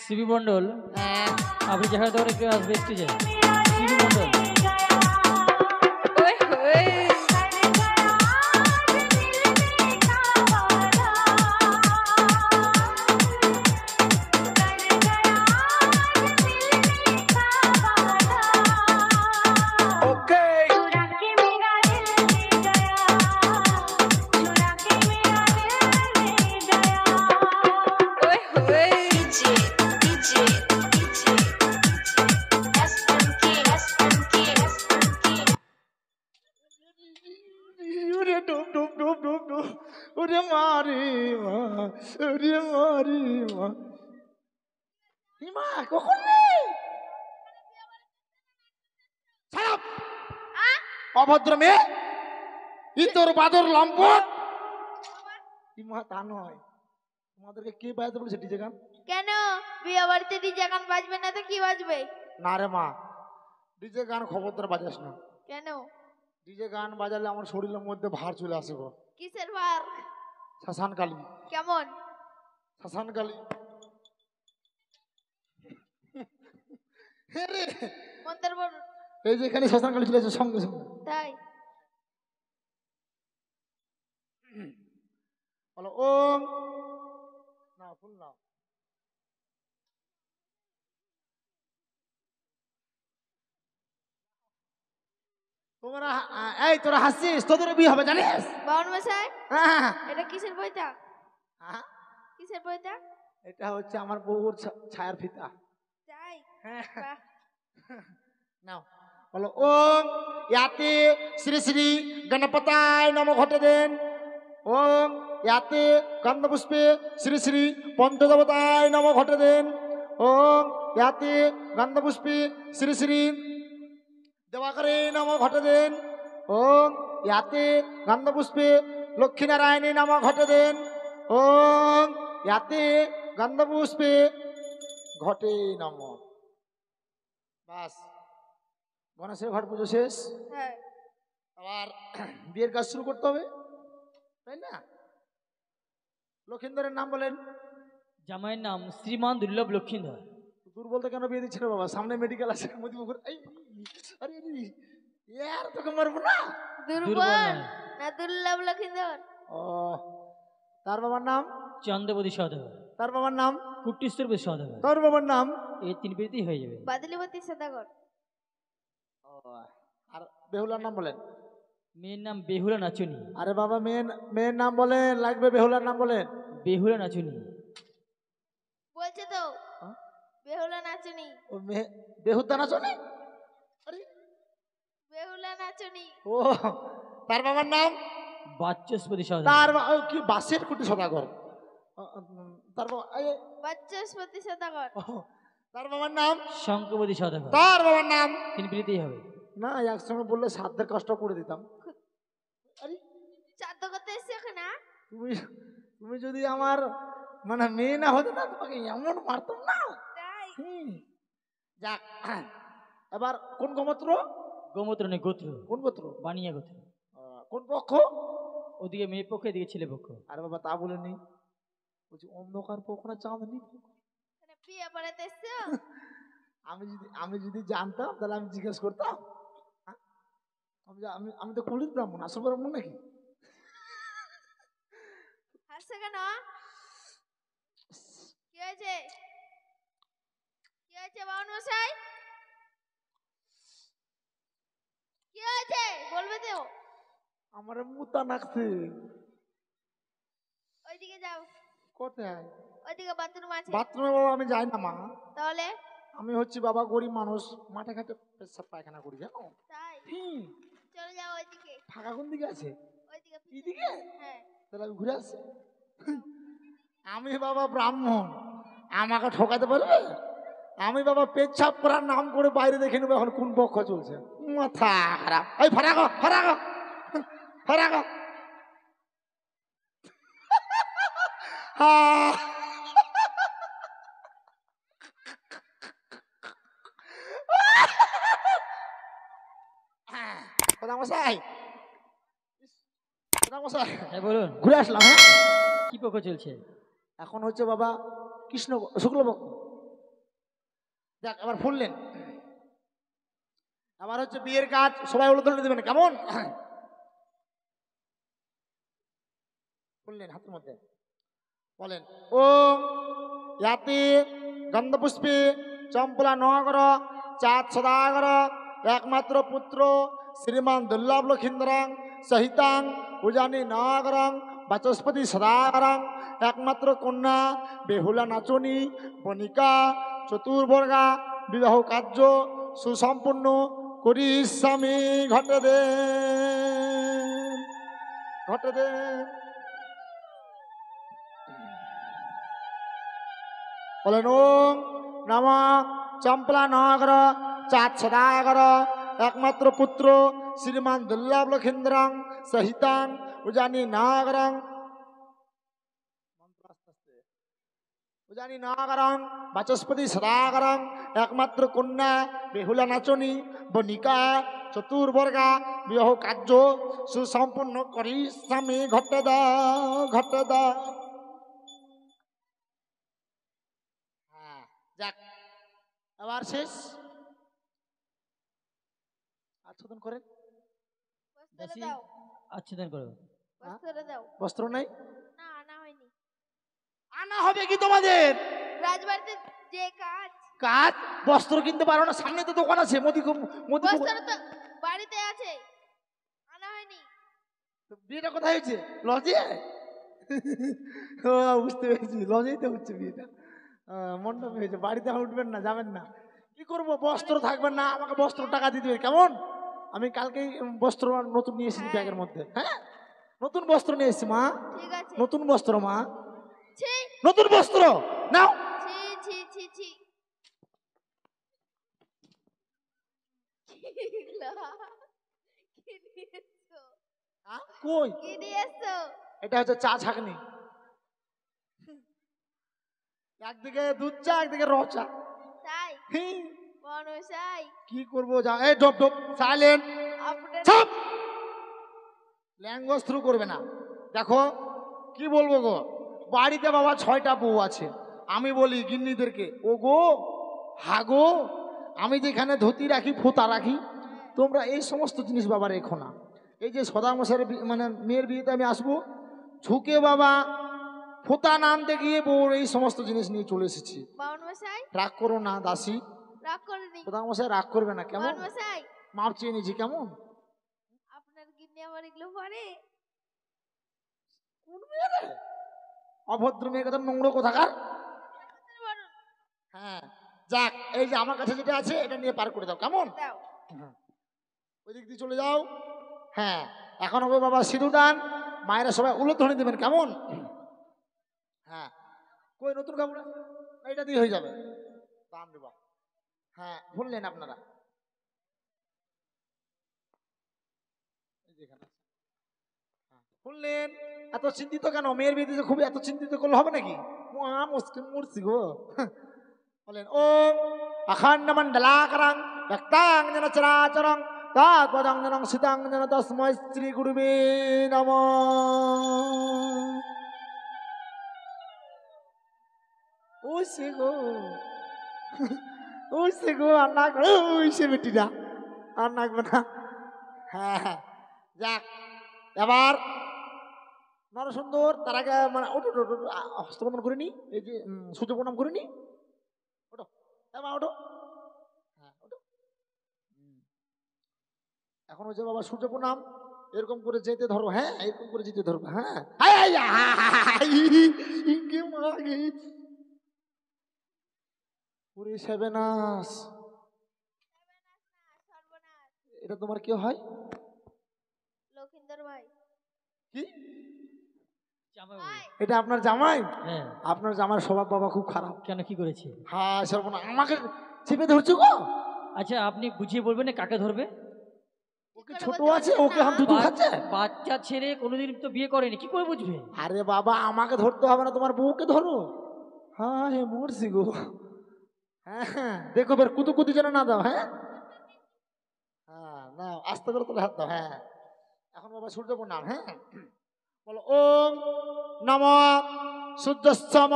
সিবি মন্ডল, আপনি যেখানে তখন একটু আসবে স্টেজে। টিভি মন্ডল। ওই হই ওই হই ওরে ডুব ডুব ডুব ডুব ডুব ওরে মারে মা ওরে মারে মা হিমা কখন রে ছাড় অভদ্র মেয়ে ইতর বাদর লম্পট হিমা তা নয় তোমাদেরকে কে বাজাতে বলেছে ডিজে গান কেন বিয়ে বাড়িতে ডিজে গান বাজবে না তো কি বাজবে? না রে মা ডিজে গান খবরদার বাজাস না কেন? ডিজে গান বাজালে আমার শরীরের মধ্যে ভার চলে আসে গো কিসের ভার? শ্মশান কালী কেমন? শ্মশান কালী হে রে মন্ত্র বল। এই যে এখানে শ্মশান কালী চলে আসে সঙ্গে সঙ্গে তাই বলো ওম না ফুল না তোমরা এই তোরা হাসছিস তোদের বিয়ে হবে জানিস বাউন মশাই হ্যাঁ, এটা কিসের বইটা? হ্যাঁ, কিসের বইটা? এটা হচ্ছে আমার বউর ছায়ার ফিতা তাই হ্যাঁ বাহ। নাও বলো ওম ইয়াতে শ্রী শ্রী গণপতায় নম ঘটে দেন ওম ইয়াতে গন্ধপুষ্পে শ্রী শ্রী পঞ্চদেবতায় নম ঘটে দেন ওম ইয়াতে গন্ধপুষ্পে শ্রী শ্রী দেবাকরে নম ঘটে দেন ওম ইয়াতে গন্ধপুষ্পে লক্ষ্মীনারায়ণে নম ঘটে দেন ওম ইয়াতে গন্ধপুষ্পে ঘটে নম বাস গণেশের ঘট পুজো শেষ হ্যাঁ আবার বিয়ের কাজ শুরু করতে হবে তাই না লক্ষিন্দরের নাম বলেন জামাইয়ের নাম শ্রীমান দুর্লভ লক্ষিন্দর। দূর বলতে কেন বিয়ে দিচ্ছে না বাবা সামনে মেডিকেল আছে মতিপুকুর এই আরে ইয়ার তোকে মারবো না দুর্বল দুর্বল নয়। না দুর্লভ লক্ষিন্দর? ও তার বাবার নাম চন্দ্রপতি সদাগর, তার বাবার নাম কুটিশ্বরপতি সদাগর। তার বাবার নাম এই তিন প্রীতি হয়ে যাবে। বাদলিপতি সদাগর। ও, আর বেহুলার নাম বলেন মেয়ের নাম বেহুলা নাচুনি। আরে বাবা মেয়ের নাম বলেন লাগবে বেহুলার নাম বলেন বেহুলা নাচুনি। বলছে তো হ্যাঁ? বেহুলা নাচুনি। ও বেহুদা না চলে আরে বেহুলা নাচুনি। ও তার বাবার নাম বাচস্পতি সদাগর। তার কি বাসের কুটি সদাগর তার বাবা বাচস্পতি সদাগর। তার বাবার নাম শঙ্করপতি সদাগর। তার বাবার নাম তিন প্রীতি হবে। না একসঙ্গে বললে সাধ্যের কষ্ট করে দিতাম আরে চাঁদ করতে এসছে এখানে? তুমি তুমি যদি আমার মানে মেয়ে না হতে না তোমাকে এমন মারতাম না তাই যাক এবার কোন গোমূত্র গোমূত্র নেই, গোত্র। কোন গোত্র বানিয়া গোত্র। কোন পক্ষ ওদিকে মেয়ে পক্ষ, এদিকে ছেলে পক্ষ। আরে বাবা তা বলেনি বলছি অন্ধকার পক্ষ না চাঁদনি পক্ষ এখানে বিয়ে পড়াতে এসছো? আমি যদি জানতাম তাহলে আমি জিজ্ঞেস করতাম হ্যাঁ? আমি তো কুলির ব্রাহ্মণ আসল ব্রাহ্মণ নাকি হাসছে কেন? কি হয়েছে? কি হয়েছে বাউন মশাই? কি হয়েছে বলবে তো? আমার মুতা নাকছে ওইদিকে যাও। কোথায় ওইদিকে বাথরুম আছে। বাথরুমে বাবা আমি যাই না মা তাহলে আমি হচ্ছি বাবা গরিব মানুষ মাঠে ঘাটে পেশাব পায়খানা করি জানো তাই চলে যাও ওইদিকে। ফাঁকা কোন দিকে আছে ওইদিকে এইদিকে হ্যাঁ। তাহলে আমি ঘুরে আসি আমি বাবা ব্রাহ্মণ আমাকে ঠকাতে পারবে আমি বাবা পেচ্ছাপ করার নাম করে বাইরে দেখে নেবো এখন কোন পক্ষ চলছে মাথা খারাপ এই ফারাগো ফারাগো ফারাগো মশাই হ্যাঁ বলুন, ঘুরে আসলাম হ্যাঁ কি পক্ষ চলছে? এখন হচ্ছে বাবা কৃষ্ণ শুক্লপক্ষ দেখ এবার ফুললেন আবার হচ্ছে বিয়ের কাজ, সবাই উলুধ্বনি দেবেন কেমন? বললেন হাতের মধ্যে বলেন ওম ইয়াতি গন্ধপুষ্পে চম্পলা নগর চাঁদ সদাগর একমাত্র পুত্র শ্রীমান দুর্লভ লক্ষিন্দরং সহিতাং উজানি নগরং বাচস্পতি সদাগরং একমাত্র কন্যা বেহুলা নাচনী বণিকা চতুর্বর্গা বিবাহ কার্য সুসম্পূর্ণ করি স্বামী ঘটে দে ঘটে দে। বলেন ওম নম চম্পলা নগর চাঁদ সদাগর একমাত্র পুত্র শ্রীমান দুর্লভ লক্ষিন্দরং সহিতাং উজানি নগরং উজানি নগরং বাচস্পতি সদাগরং একমাত্র কন্যা বেহুলা নাচনী বণিকা চতুর্বর্গা বিবাহ কার্য সুসম্পন্ন করি স্বামী ঘটে দাও ঘটে দাও। যাক আবার শেষ আচ্ছাদন করেন। বস্ত্র দাও, আচ্ছাদন করো। বস্ত্র দাও। বস্ত্র নাই, না আনা হয়নি। আনা হবে কি তোমাদের? রাজবাড়িতে যে কাজ, কাজ বস্ত্র কিনতে পারো না? সামনে তো দোকান আছে, মোদি মোদি বস্ত্র তো বাড়িতে আছে, আনা হয়নি। বিয়েটা কোথায় হয়েছে? লজে? ও বুঝতে পেরেছি, লজেই তো হচ্ছে বিয়েটা। মণ্ডপে হয়েছে, বাড়িতে উঠবেন না, যাবেন না। কি করবো, বস্ত্র থাকবেন না, আমাকে বস্ত্র টাকা দিতে হবে কেমন? আমি কালকেই বস্ত্র নতুন নিয়ে এসেছি ব্যাগের মধ্যে। হ্যাঁ নতুন বস্ত্র নিয়ে এসেছি মা, ঠিক আছে। নতুন বস্ত্র মা, ছি নতুন বস্ত্র নাও। ছি ছি ছি ছি। কি নিয়ে এসছো? কই কি নিয়ে এসছো? এটা হচ্ছে চা ছাঁকনি, একদিকে দুধ চা একদিকে র চা। তাই হুম, মনসাই কি করবো যা। এই ডপ ডপ সাইলেন্ট, আপনার সব ল্যাঙ্গুয়েজ থ্রু করবে না। দেখো কি বলবো গো, বাড়িতে বাবা 6টা বউ আছে। আমি বলি গিন্নিদেরকে, ও গো হাগো, আমি যেখানে ধুতি রাখি ফোঁতা রাখি, তোমরা এই সমস্ত জিনিস বাবা রেখো না। এই যে সদামশাইয়ের মানে মেয়ের বিয়েতে আমি আসবো, ঝুঁকে বাবা ফোঁতা নামতে গিয়ে বউর এই সমস্ত জিনিস নিয়ে চলে এসেছি। বাউন মশাই রাগ করো না দাসী, রাগ করেনি। সদামশাই রাগ করবে না কেমন? বাউন মশাই মাপ চেয়ে নিয়েছি কেমন? আপনার গিন্নি আমার এগুলো পরে? কোন মেয়ে রে? অভদ্র মেয়ে, কথা নোংরা কোথাকার। হ্যাঁ যাক, এই যে আমার কাছে যেটা আছে এটা নিয়ে পার করে দাও কেমন? দাও। ওই দিক দিয়ে চলে যাও। হ্যাঁ এখন হবে বাবা সিঁদুর দান, মায়েরা সবাই উলুধ্বনি দেবেন কেমন? হ্যাঁ কই নতুন কাপড় আছে? এটা দিয়ে হয়ে যাবে, দান দেবা। হ্যাঁ বললেন আপনারা, শুনলেন? এত চিন্তিত কেন? মেয়ের বিয়েতে খুব এত চিন্তিত করলে হবে নাকি? মুসকিল মূর্তি গো। বলেন ওম অখণ্ড মণ্ডলাকারং ব্যক্তাঙ্গন চরাচরং তৎপদঙ্গনং সীতাঙ্গন তস্मै শ্রী গুরুবে নমঃ। ওইসে গো, ওইসে গো, আর না করো, ওইসে বেটিটা আর নাকবে না। হ্যাঁ যাক এবার নরসুন্দর, তার আগে মানে ওটো হস্তবন্ধন করে নি, এই যে সূর্য প্রণাম করে নি, ওটো এবার ওটো। হ্যাঁ ওটো। এখন হচ্ছে বাবা সূর্য প্রণাম, এরকম করে যেতে ধরো। হ্যাঁ এরকম করে যেতে ধরো। হ্যাঁ পুরি সেভেনাস, সর্বনাশ। এটা তোমার কি হয়? লক্ষিন্দর ভাই কি জামাই ভাই, এটা আপনার জামাই? হ্যাঁ আপনার জামাইয়ের স্বভাব বাবা খুব খারাপ। কেন, কি করেছে? হ্যাঁ সর্বনাশ, আমাকে চেপে ধরছো গো। আচ্ছা আপনি বুঝিয়ে বলবেন না কাকে ধরবে? ওকে ছোট আছে, ওকে হাম দুধ খাচ্ছে। বাচ্চা ছেলে কোনোদিন তো বিয়ে করেনি, কি করে বুঝবে? আরে বাবা আমাকে ধরতে হবে না, তোমার বউকে ধরো। হ্যাঁ হে মরছি গো। হ্যাঁ হ্যাঁ দেখো বের কুতু কুতু যেন না দাও। হ্যাঁ হ্যাঁ না আস্তে করে তোলে হাত দাও। হ্যাঁ এখন বাবা সূর্য প্রণাম। হ্যাঁ বলো ওম নম সূর্যস্তম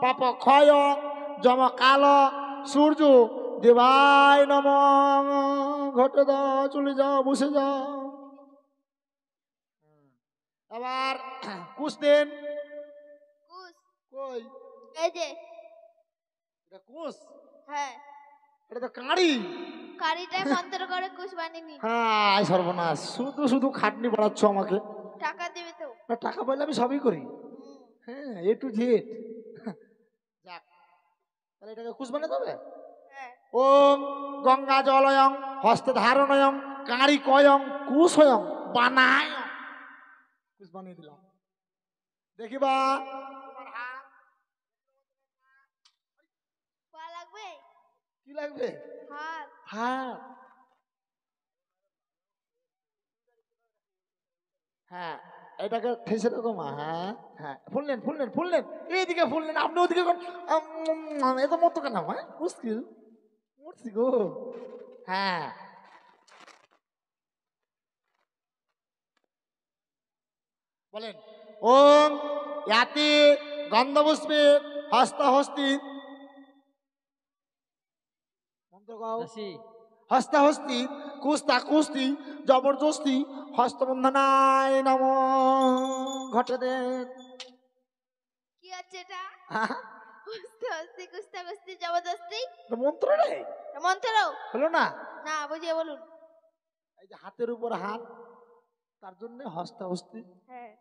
পাপ ক্ষয় যম কাল সূর্য দেবাই নম। ঘটে দাও, চলে যাও, বসে যাও। আবার কুশ দেন। কুশ কই এই যে এটা কুশ? হ্যাঁ এটা তো কাঁড়ি। কারিটাই মন্ত্র করে কুশ বানিনি। হ্যাঁ, আয় সর্বনাশ, শুধু শুধু খাটনি বাড়াচ্ছ আমাকে। টাকা দেবে তো? না, টাকা পাইলে আমি সবই করি। হুম, হ্যাঁ, এ টু জেড। যাক, তাহলে এটাকে কুশ বানাতে হবে। হ্যাঁ ওম গঙ্গা জলয়ং হস্তে ধারণয়ং কাঁড়ি কয়ং কুশয়ং বানায়। কুশ বানিয়ে দিলাম। দেখিবা তোমার হাত পা লাগবে? কি লাগবে? হাত। হাত। হ্যাঁ, এটাকে ঠেসে রাখো মা। হ্যাঁ হ্যাঁ, ফুললেন ফুললেন ফুললেন, এইদিকে ফুললেন, আপনি ওদিকে কোন? এত মতো কেন? হ্যাঁ, মুশকিল, মরছি গো। হ্যাঁ, বলেন ওম ইয়াতি গন্ধপুষ্পে হস্তহস্তি। মন্ত্র গাও। দাসী হস্তাহস্তি কুস্তা কুস্তি জবরদস্তি হস্তবন্ধনায় নম। ঘটে দেন। কি আছে এটা? কুস্তি হস্তি কুস্তা কুস্তি জবরদস্তি মন্ত্র রে, মন্ত্র হলো না? না, বুঝিয়ে বলুন। এই যে হাতের উপর হাত, তার জন্য হস্তাহস্তি। হ্যাঁ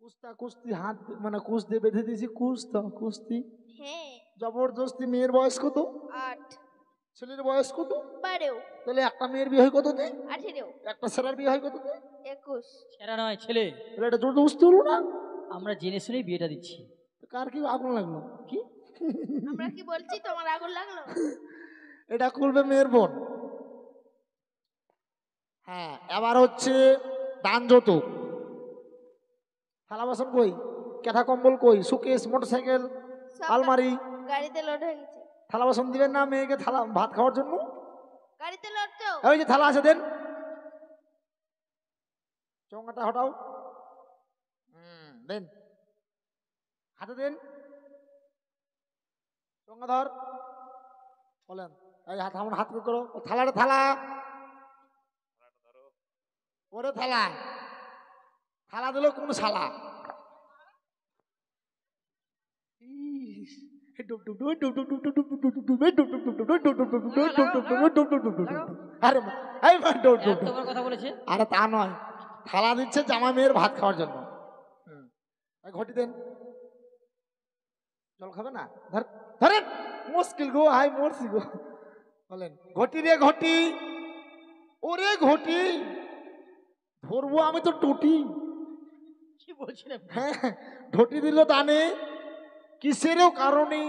কুস্তা কুস্তি হাত মানে কুস দিয়ে বেঁধে দিয়েছি, কুস্তা কুস্তি। হ্যাঁ। জবরদস্তি মেয়ের বয়স কত? 8 ছেলের বয়স কত? 12 তাহলে একটা মেয়ের বিয়ে হয় কততে? 18 একটা ছেলের বিয়ে হয় কততে? 21। ছেড়া নয় ছেলে, তাহলে এটা জবরদস্তি হলো না? আমরা জেনে শুনেই বিয়েটা দিচ্ছি। কার কি আগুন লাগলো? কি আমরা কি বলছি তোমার আগুন লাগলো? এটা করবে মেয়ের বোন। হ্যাঁ, এবার হচ্ছে দান যৌতুক। থালা বাসন কই, কেথা কম্বল কই, সুকেশ মোটরসাইকেল সব আলমারি? গাড়িতে লোড হয়ে গেছে। থালা বাসন দিবেন না মেয়েকে থালা ভাত খাওয়ার জন্য? গাড়িতে লোড তো। ওই যে থালা আছে দেন, চোঙাটা হটাও। দেন, হাতে দেন, চোঙা ধর। বলেন এই হাত, আমার হাত করো। থালাটা থালা, ওরে থালা, থালা দিল কোন শালা? এত বড় কথা বলেছে। আরে তা নয়, থালা দিচ্ছে জামা মেয়ের ভাত খাওয়ার জন্য। ঘটি দেন। জল খাবে না? ধরেন, মুশকিল গো, হাই মরছি গো। বলেন ঘটি রে ঘটি, ওরে ঘটি, ধরবো আমি তো টুটি। কি বলছিলেন? হ্যাঁ, ঘটি দিল দানে, কিসেরও কারণে?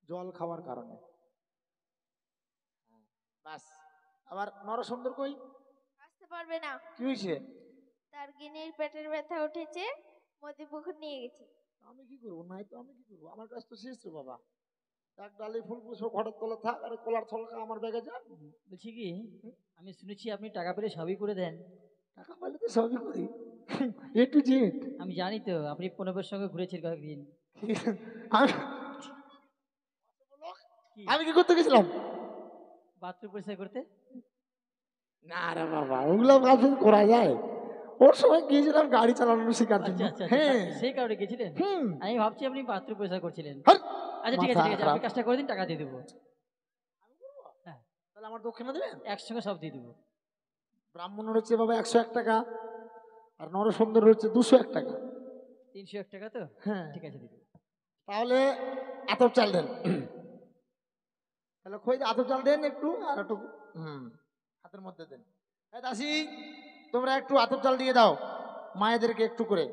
জল খাওয়ার কারণে। বাস। আবার নরসুন্দর কই? আসতে পারবে না। কি হয়েছে? তার গিনির পেটের ব্যথা উঠেছে, মদিপুকুর নিয়ে গেছি। আমি কি করবো? নাই তো আমি কি করবো? আমার কাছ তো শেষ রে বাবা। এক ডালি ফুল পুষ্প ঘরের তলে থাক, আর কলার থলকা আমার ব্যাগে যা। বলছি কি, আমি শুনেছি আপনি টাকা পেলে সবই করে দেন। টাকা পাইলে তো সবই করি, এ টু জেড। আমি জানি তো, আপনি প্রণবের সঙ্গে ঘুরেছেন কয়েকদিন। আমি কি আমি কি করতে গেছিলাম? বাথরুম পরিষ্কার করতে? না রে বাবা, ওগুলো কাজ করা যায়? ওর সময় গিয়েছিলাম গাড়ি চালানো শেখার জন্য। আচ্ছা আচ্ছা আচ্ছা, হ্যাঁ, সেই কারণে গেছিলেন। হুম। আমি ভাবছি আপনি বাথরুম পরিষ্কার করছিলেন। হাট! আচ্ছা ঠিক আছে মাথা ঠিক আছে, খারাপ। আপনি কাজটা করে দিন, টাকা দিয়ে দেবো। হ্যাঁ, তাহলে আমার দক্ষিণা দেবেন? একসঙ্গে সব দিয়ে দেবো। ব্রাহ্মণের হচ্ছে বাবা 101 টাকা, আর নরসুন্দর হচ্ছে 201 টাকা। 301 টাকা তো? হ্যাঁ, ঠিক আছে দিয়ে দেবো। তাহলে আতপ চাল দেন। তাহলে খই আতপ চাল দেন একটু, আর একটু হাতের মধ্যে দেন। এই দাসী, তোমরা একটু আতপ চাল দিয়ে দাও মায়েদেরকে একটু করে।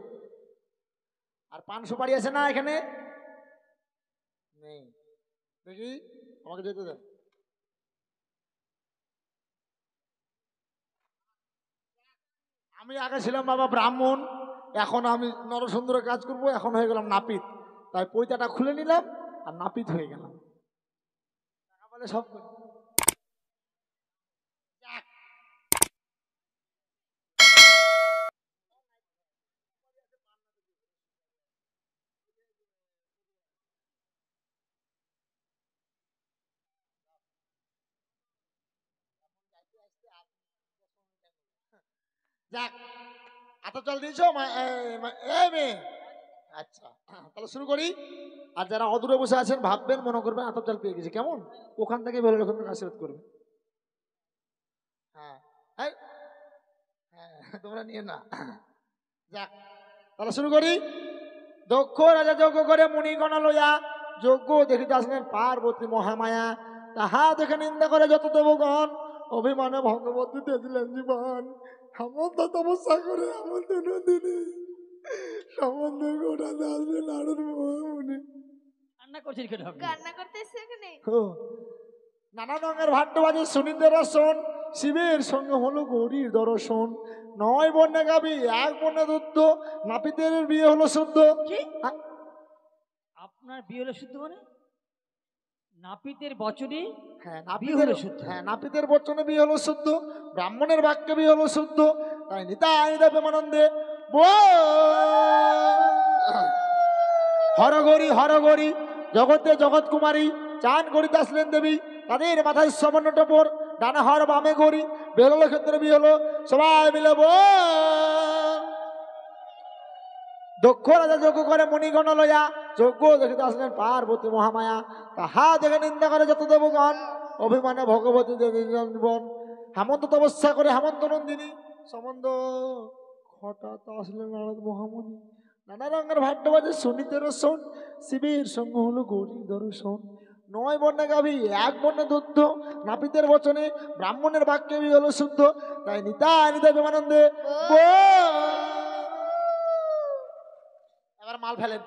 আর পান সুপারি আছে না এখানে? নেই, দেখি আমাকে যেতে দেন। আমি আগে ছিলাম বাবা ব্রাহ্মণ, এখন আমি নরসুন্দরের কাজ করব, এখন হয়ে গেলাম নাপিত। তাই পৈতাটা খুলে নিলাম আর নাপিত হয়ে গেলাম। টাকা পেলে সব করি। যাক, আতপ চাল দিয়েছো এই মেয়ে? আচ্ছা, তাহলে শুরু করি। আর যারা অদূরে বসে আছেন ভাববেন, মনে করবেন আতপ চাল পেয়ে গেছে, কেমন? ওখান থেকে বেরোলে ওখান থেকে আশীর্বাদ করবে। হ্যাঁ হ্যাঁ হ্যাঁ, তোমরা নিয়ে না। যাক, তাহলে শুরু করি। দক্ষ রাজা যজ্ঞ করে মুনিগণ লইয়া, যজ্ঞ দেখিতে আসলেন পার্বতী মহামায়া। তাহা দেখে নিন্দা করে যত দেবগণ, অভিমানে ভগবতী তেজিলেন জীবন। সামন্ত তপস্যা করে সামন্ত নন্দিনী, সামন্ত গোটাতে আসলেন নারদ মহামুনি। রান্না করছেন কেন আপনি? কান্না করতেছে এখানে। নানা রঙের ভাট্টবাজি সুনীন্দ্র রসন, শিবের সঙ্গে হলো গৌরীর দর্শন। 9 বন্যা গাবি 1 বন্যা দুধ, নাপিতের বিয়ে হলো শুদ্ধ। কি? আপনার বিয়ে হলো শুদ্ধ মানে? নাপিতের বচনে হ্যাঁ, বিয়ে হলো শুদ্ধ। হ্যাঁ, নাপিতের বচনে বিয়ে হলো শুদ্ধ, ব্রাহ্মণের বাক্যে বিয়ে হলো শুদ্ধ। তাই নিতাই প্রেমানন্দে হরগরি হরগরি, জগতে জগৎ কুমারী, চান করিতে আসলেন দেবী। তাদের মাথায় সবর্ণ টপর, ডানা হর বামে গরি, বেরোলো ক্ষেত্রে বিয়ে হলো সবাই মিলে দক্ষ রাজা যজ্ঞ করে মণিগণ লইয়া, যজ্ঞ দেখিতে আসলেন পার্বতী মহামায়া। তাহা দেখে নিন্দা করে যত দেবগণ, অভিমানে ভগবতী জীবন। হেমন্ত তপস্যা করে হেমন্ত নন্দিনী, সম্বন্ধ হঠাৎ আসলেন নারদ মহামুনি। নানা রঙের ভাট্টবাজে শুনিতে রসন, শিবের সঙ্গ হলো গৌরী দর্শন। 9 বন্যা গাভী 1 বন্যা দুধ, নাপিতের বচনে ব্রাহ্মণের বাক্যে বিয়ে হলো শুদ্ধ। তাই নিতাই নিতাই প্রেমানন্দে এবার মাল ফেলেন।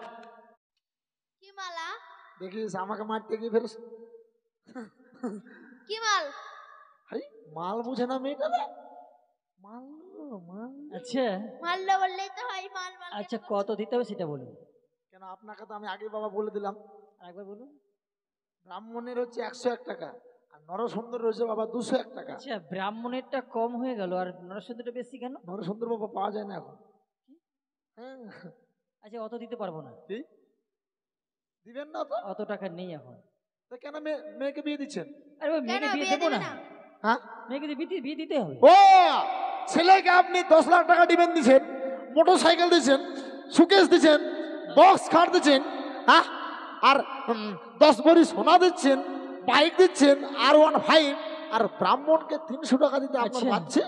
কি মালা? দেখিস আমাকে মারতে গিয়ে ফেরস। কি মাল? হাই, মাল বুঝে না মেয়েটা রে। মাল মাল আচ্ছা মাল্লা বললেই তো হয়, মাল মাল। আচ্ছা, কত দিতে হবে সেটা বলুন। কেন, আপনাকে তো আমি আগে বাবা বলে দিলাম। আরেকবার বলুন। ব্রাহ্মণের হচ্ছে 101 টাকা, আর নরসুন্দর রয়েছে বাবা 201 টাকা। আচ্ছা, ব্রাহ্মণেরটা কম হয়ে গেল আর নরসিংদীটা বেশি কেন? নরসুন্দর বাবা পাওয়া যায় না এখন। হ্যাঁ, আচ্ছা, অত দিতে পারবো না। কি দিবেন না তো? অত টাকা নেই এখন। তো কেন মেয়েকে বিয়ে দিচ্ছেন? আরে ওই মেয়েকে কেন বিয়ে বিয়ে দেবো দেবে না। না? হ্যাঁ, মেয়েকে তো বিয়ে দিতে হবে। ও ছেলেকে আপনি 10 লাখ টাকা দিবেন দিচ্ছেন, মোটর সাইকেল দিচ্ছেন, সুকেশ দিচ্ছেন, বক্স খাট দিচ্ছেন, হ্যাঁ, আর 10 ভরি সোনা দিচ্ছেন, বাইক দিচ্ছেন R15, আর ব্রাহ্মণকে 300 টাকা দিতে আপনার আচ্ছা। বাচ্চা?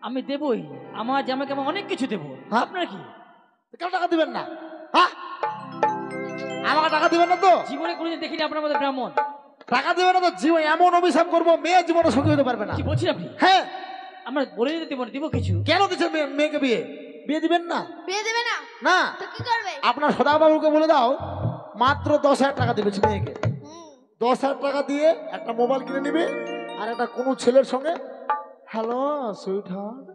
আমি দেবই, আমার জামাকে আমি অনেক কিছু দেবো। হ্যাঁ? আপনার কি? কেন টাকা দিবেন না? হ্যাঁ, আমাকে টাকা দিবেন না তো? জীবনে কোনোদিন দেখিনি আপনার মধ্যে ব্রাহ্মণ। টাকা দিবেন না তো জীবন এমন অভিশাপ করবো, মেয়ে জীবনে সুখী হতে পারবে না। কি বলছেন আপনি? হ্যাঁ, আমরা বলে দিতে দিব, দিব কিছু। কেন দিচ্ছেন মেয়েকে বিয়ে? বিয়ে দিবেন না? বিয়ে দেবে না না, তো কি করবে? আপনার সদাবাবুকে বলে দাও মাত্র 10,000 টাকা দিবে মেয়েকে। 10,000 টাকা দিয়ে একটা মোবাইল কিনে নিবে, আর একটা কোনো ছেলের সঙ্গে হ্যালো সুইট হার্ট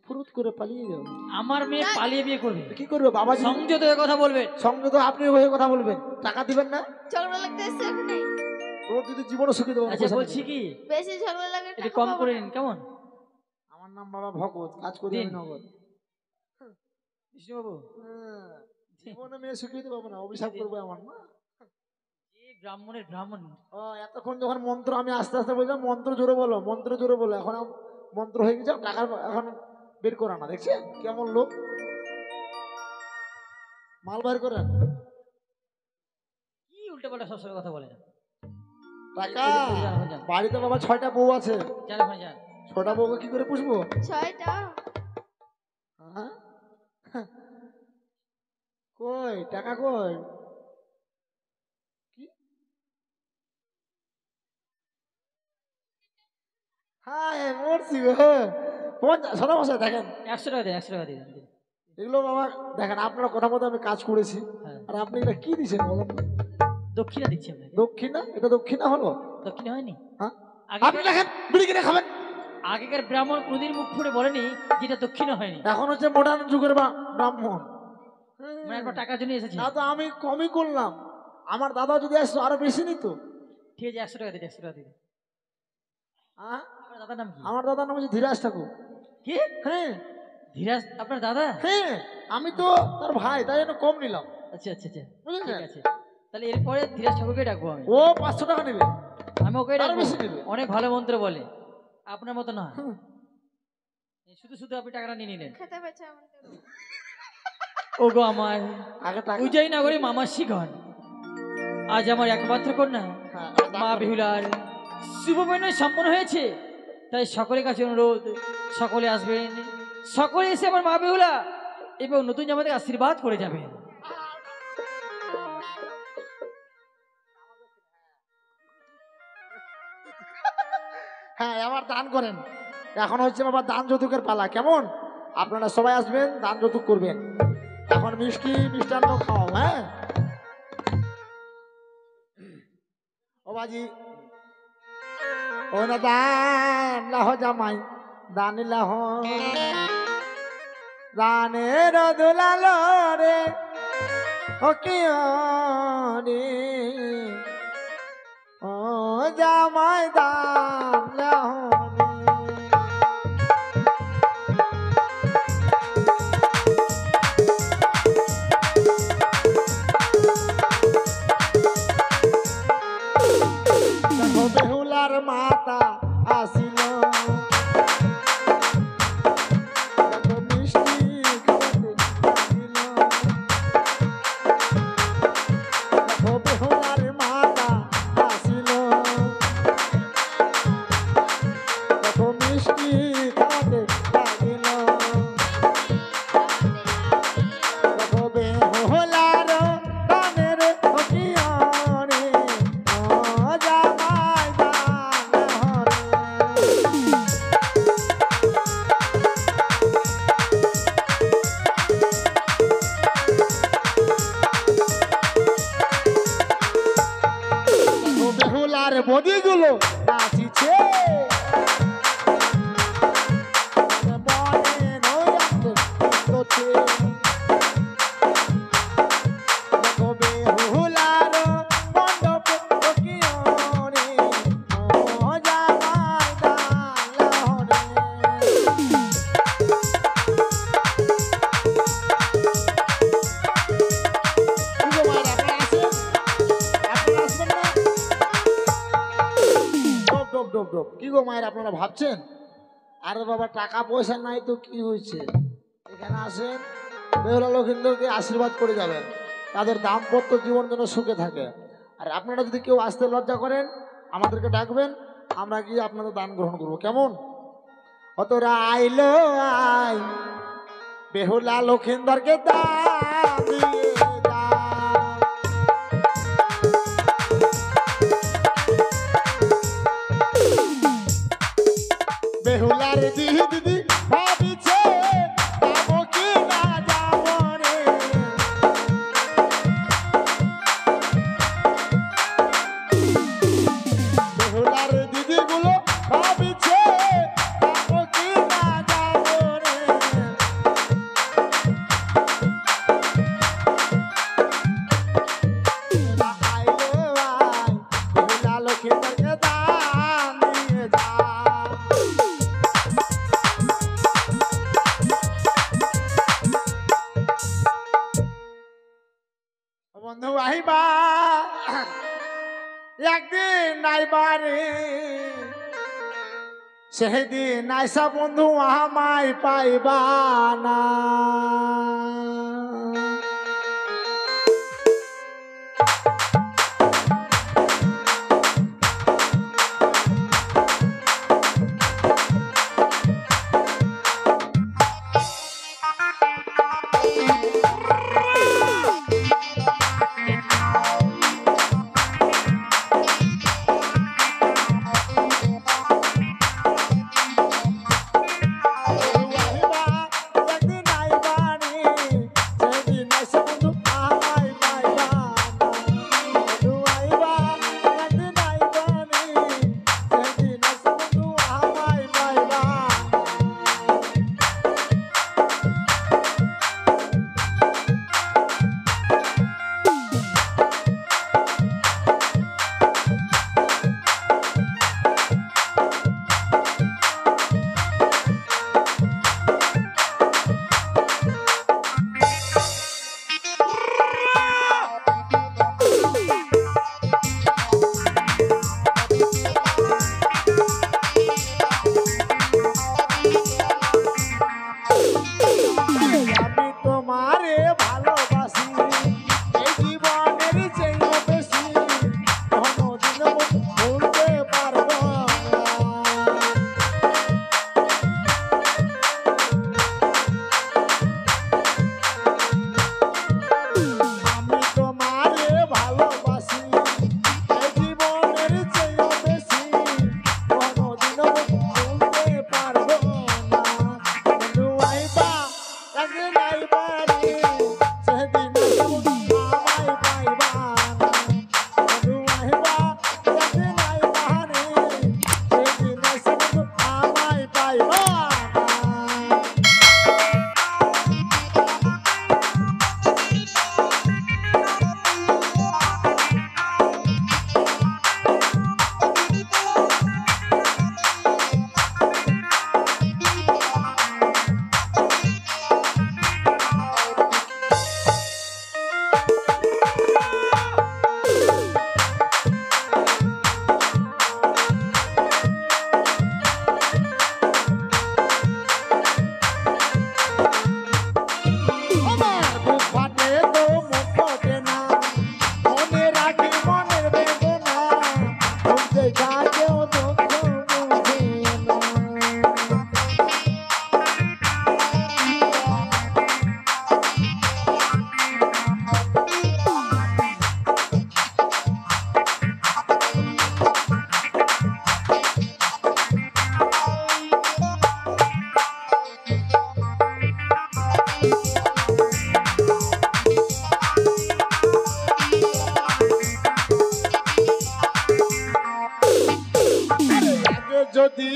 ফুরুত করে পালিয়ে যাবে। আমার মেয়ে পালিয়ে বিয়ে করবে। কি করবে বাবাজি? সংযত হয়ে কথা বলবেন। সঙ্গে তো আপনি হয়ে কথা বলবেন, টাকা দিবেন না? ঝগড়া লাগতেছে এখানে। তোর যদি জীবনে সুখী দেবো না, আচ্ছা, পয়সা বলছি দিবি। কি, বেশি ঝগড়া লাগে একটু টাকা কম পাবো করে না। নিন কেমন? আমার নাম বাবা ভগত, কাজ করি দিন। আমি নগদ। বিষ্ণুবাবু, হ্যাঁ, জীবনে মেয়ে সুখী দিতে পারবো না, অভিশাপ করবো আমার না। এই ব্রাহ্মণের ব্রাহ্মণ। ও এতক্ষণ যখন মন্ত্র আমি আস্তে আস্তে বললাম মন্ত্র জোরে বলো, মন্ত্র জোরে বলো, এখন মন্ত্র হয়ে গেছে, টাকা এখন বের করা না। দেখছেন কেমন লোক, মাল বের করেন। কি উল্টোপাল্টা সবসময় কথা বলেন? টাকা এখন যান, বাড়িতে বাবা 6টা বউ আছে, যান ওখানে যান। 6টা বউকে কি করে পুষবো? 6টা? হ্যাঁ? কই টাকা কই? কি? হ্যাঁ মরছি গো। সদা মশাই দেখেন 100 টাকা দিন, 100 টাকা দিন। এগুলো বাবা, দেখেন আপনার কথা মতো আমি কাজ করেছি, হ্যাঁ, আর আপনি এটা কি দিচ্ছেন বলেন তো? দক্ষিণা দিচ্ছি আপনাকে। দক্ষিণা? এটা দক্ষিণা হলো? দক্ষিণা হয়নি? হ্যাঁ, আগে আপনি দেখেন বিড়ি কিনে খাবেন। আগেকার ব্রাহ্মণ কোনদিন মুখ ফুটে বলেনি যেটা দক্ষিণা হয়নি। এখন হচ্ছে মডার্ন যুগের ব্রাহ্মণ। মানে একবার টাকার জন্য এসেছে। না তো আমি কমই করলাম, আমার দাদা যদি আসতো আরো বেশি নিত। ঠিক আছে, 100 টাকা দিন, 100 টাকা দিন। হ্যাঁ? আপনার দাদার নাম কি? আমার দাদার নাম হচ্ছে ধীরাজ ঠাকুর। কি? হ্যাঁ ধীরাজ আপনার দাদা? হ্যাঁ, আমি তো তার ভাই, তাই জন্য কম নিলাম। আচ্ছা আচ্ছা আচ্ছা, বুঝলেন? ঠিক আছে। তাহলে এরপরে ধীরাজ ঠাকুরকে ডাকবো আমি। ও 500 টাকা নেবে। আমি ওকে আরো ডাকবো, বেশি নেবে। অনেক ভালো মন্ত্র বলে, আপনার মতো না। হুম। শুধু শুধু আপনি টাকাটা নিয়ে নিলেন। খেতে পেয়েছে আমাকে। ওগো আমার আগে টাকা উজাই নগরে মামার শিখন, আজ আমার একমাত্র কন্যা হ্যাঁ, মা বেহুলার শুভ পরিণয় সম্পন্ন হয়েছে। তাই সকলের কাছে অনুরোধ, সকলে আসবেন, সকলে এসে আমার মা বেহুলা এবং নতুন জামাতে আশীর্বাদ করে যাবেন। হ্যাঁ আবার দান করেন। এখন হচ্ছে বাবা দান যৌতুকের পালা, কেমন? আপনারা সবাই আসবেন, দান যৌতুক করবেন। এখন মিষ্টি মিষ্টান্ন খাও। হ্যাঁ ও বাজি, ও না দান লাহ জামাই, দান লাহ দানের দুলালো রে, ও কি রে, ও জামাই দান লাহ বেহুলার মাতা আসিল, মিষ্টি বেহুলার মাতা আসিল, মিষ্টি খাওয়াতে লাগিল, বেহুলার দানের হকিয়ারে, ও জামাই দান বেহুলার বদিগুলো নাচিছে, মনে নয়াতে করছে, দেখো বেহুলার মণ্ডপ কিয়রে, ও জামাই দান কি গো মায়ের, আপনারা ভাবছেন আরে বাবা টাকা পয়সা নাই তো কি হয়েছে, এখানে আসেন, বেহুলা লক্ষিন্দরকে আশীর্বাদ করে যাবেন, তাদের দাম্পত্য জীবন যেন সুখে থাকে। আর আপনারা যদি কেউ আসতে লজ্জা করেন আমাদেরকে ডাকবেন, আমরা গিয়ে আপনাদের দান গ্রহণ করবো, কেমন? অতরা আইলো আই বেহুলা লক্ষিন্দরকে দান দিয়ে যা। বেহুলার দিদি দিদি ভাবিছে যাবো কি না যাবো রে, বেহুলার দিদি গুলো ভাবিছে যাবো কি না যাবো রে, আইলো আই বেহুলা লক্ষ্মীকে দান দিয়ে যা। বন্ধু আহিবা একদিন নাইবারে, সেদিন নাইসা বন্ধু আমায় পাইবা না, আহিবা একদিন নাইবারে, যদি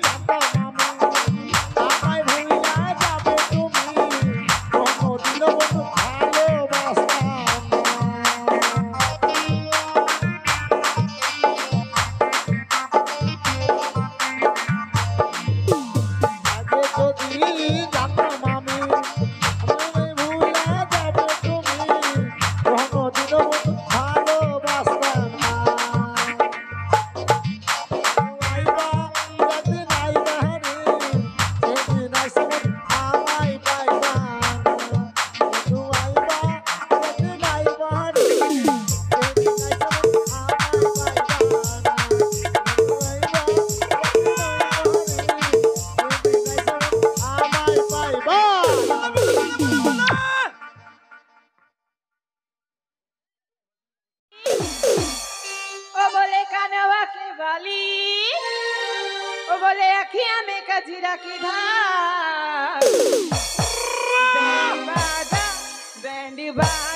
জানতাম আমি আমায় ভুলিয়া যাবে তুমি কোনদিনও বন্ধু ভালোবাসতাম আগে যদি জানতাম আমি আমায় ভুলিয়া যাবে তুমি কোনদিনও বন্ধু ভালোবাসতাম না ओ बोले कानवा के वाली ओ बोले अखियां में कजरा की धार बैंडी बाजा बैंडी बाजा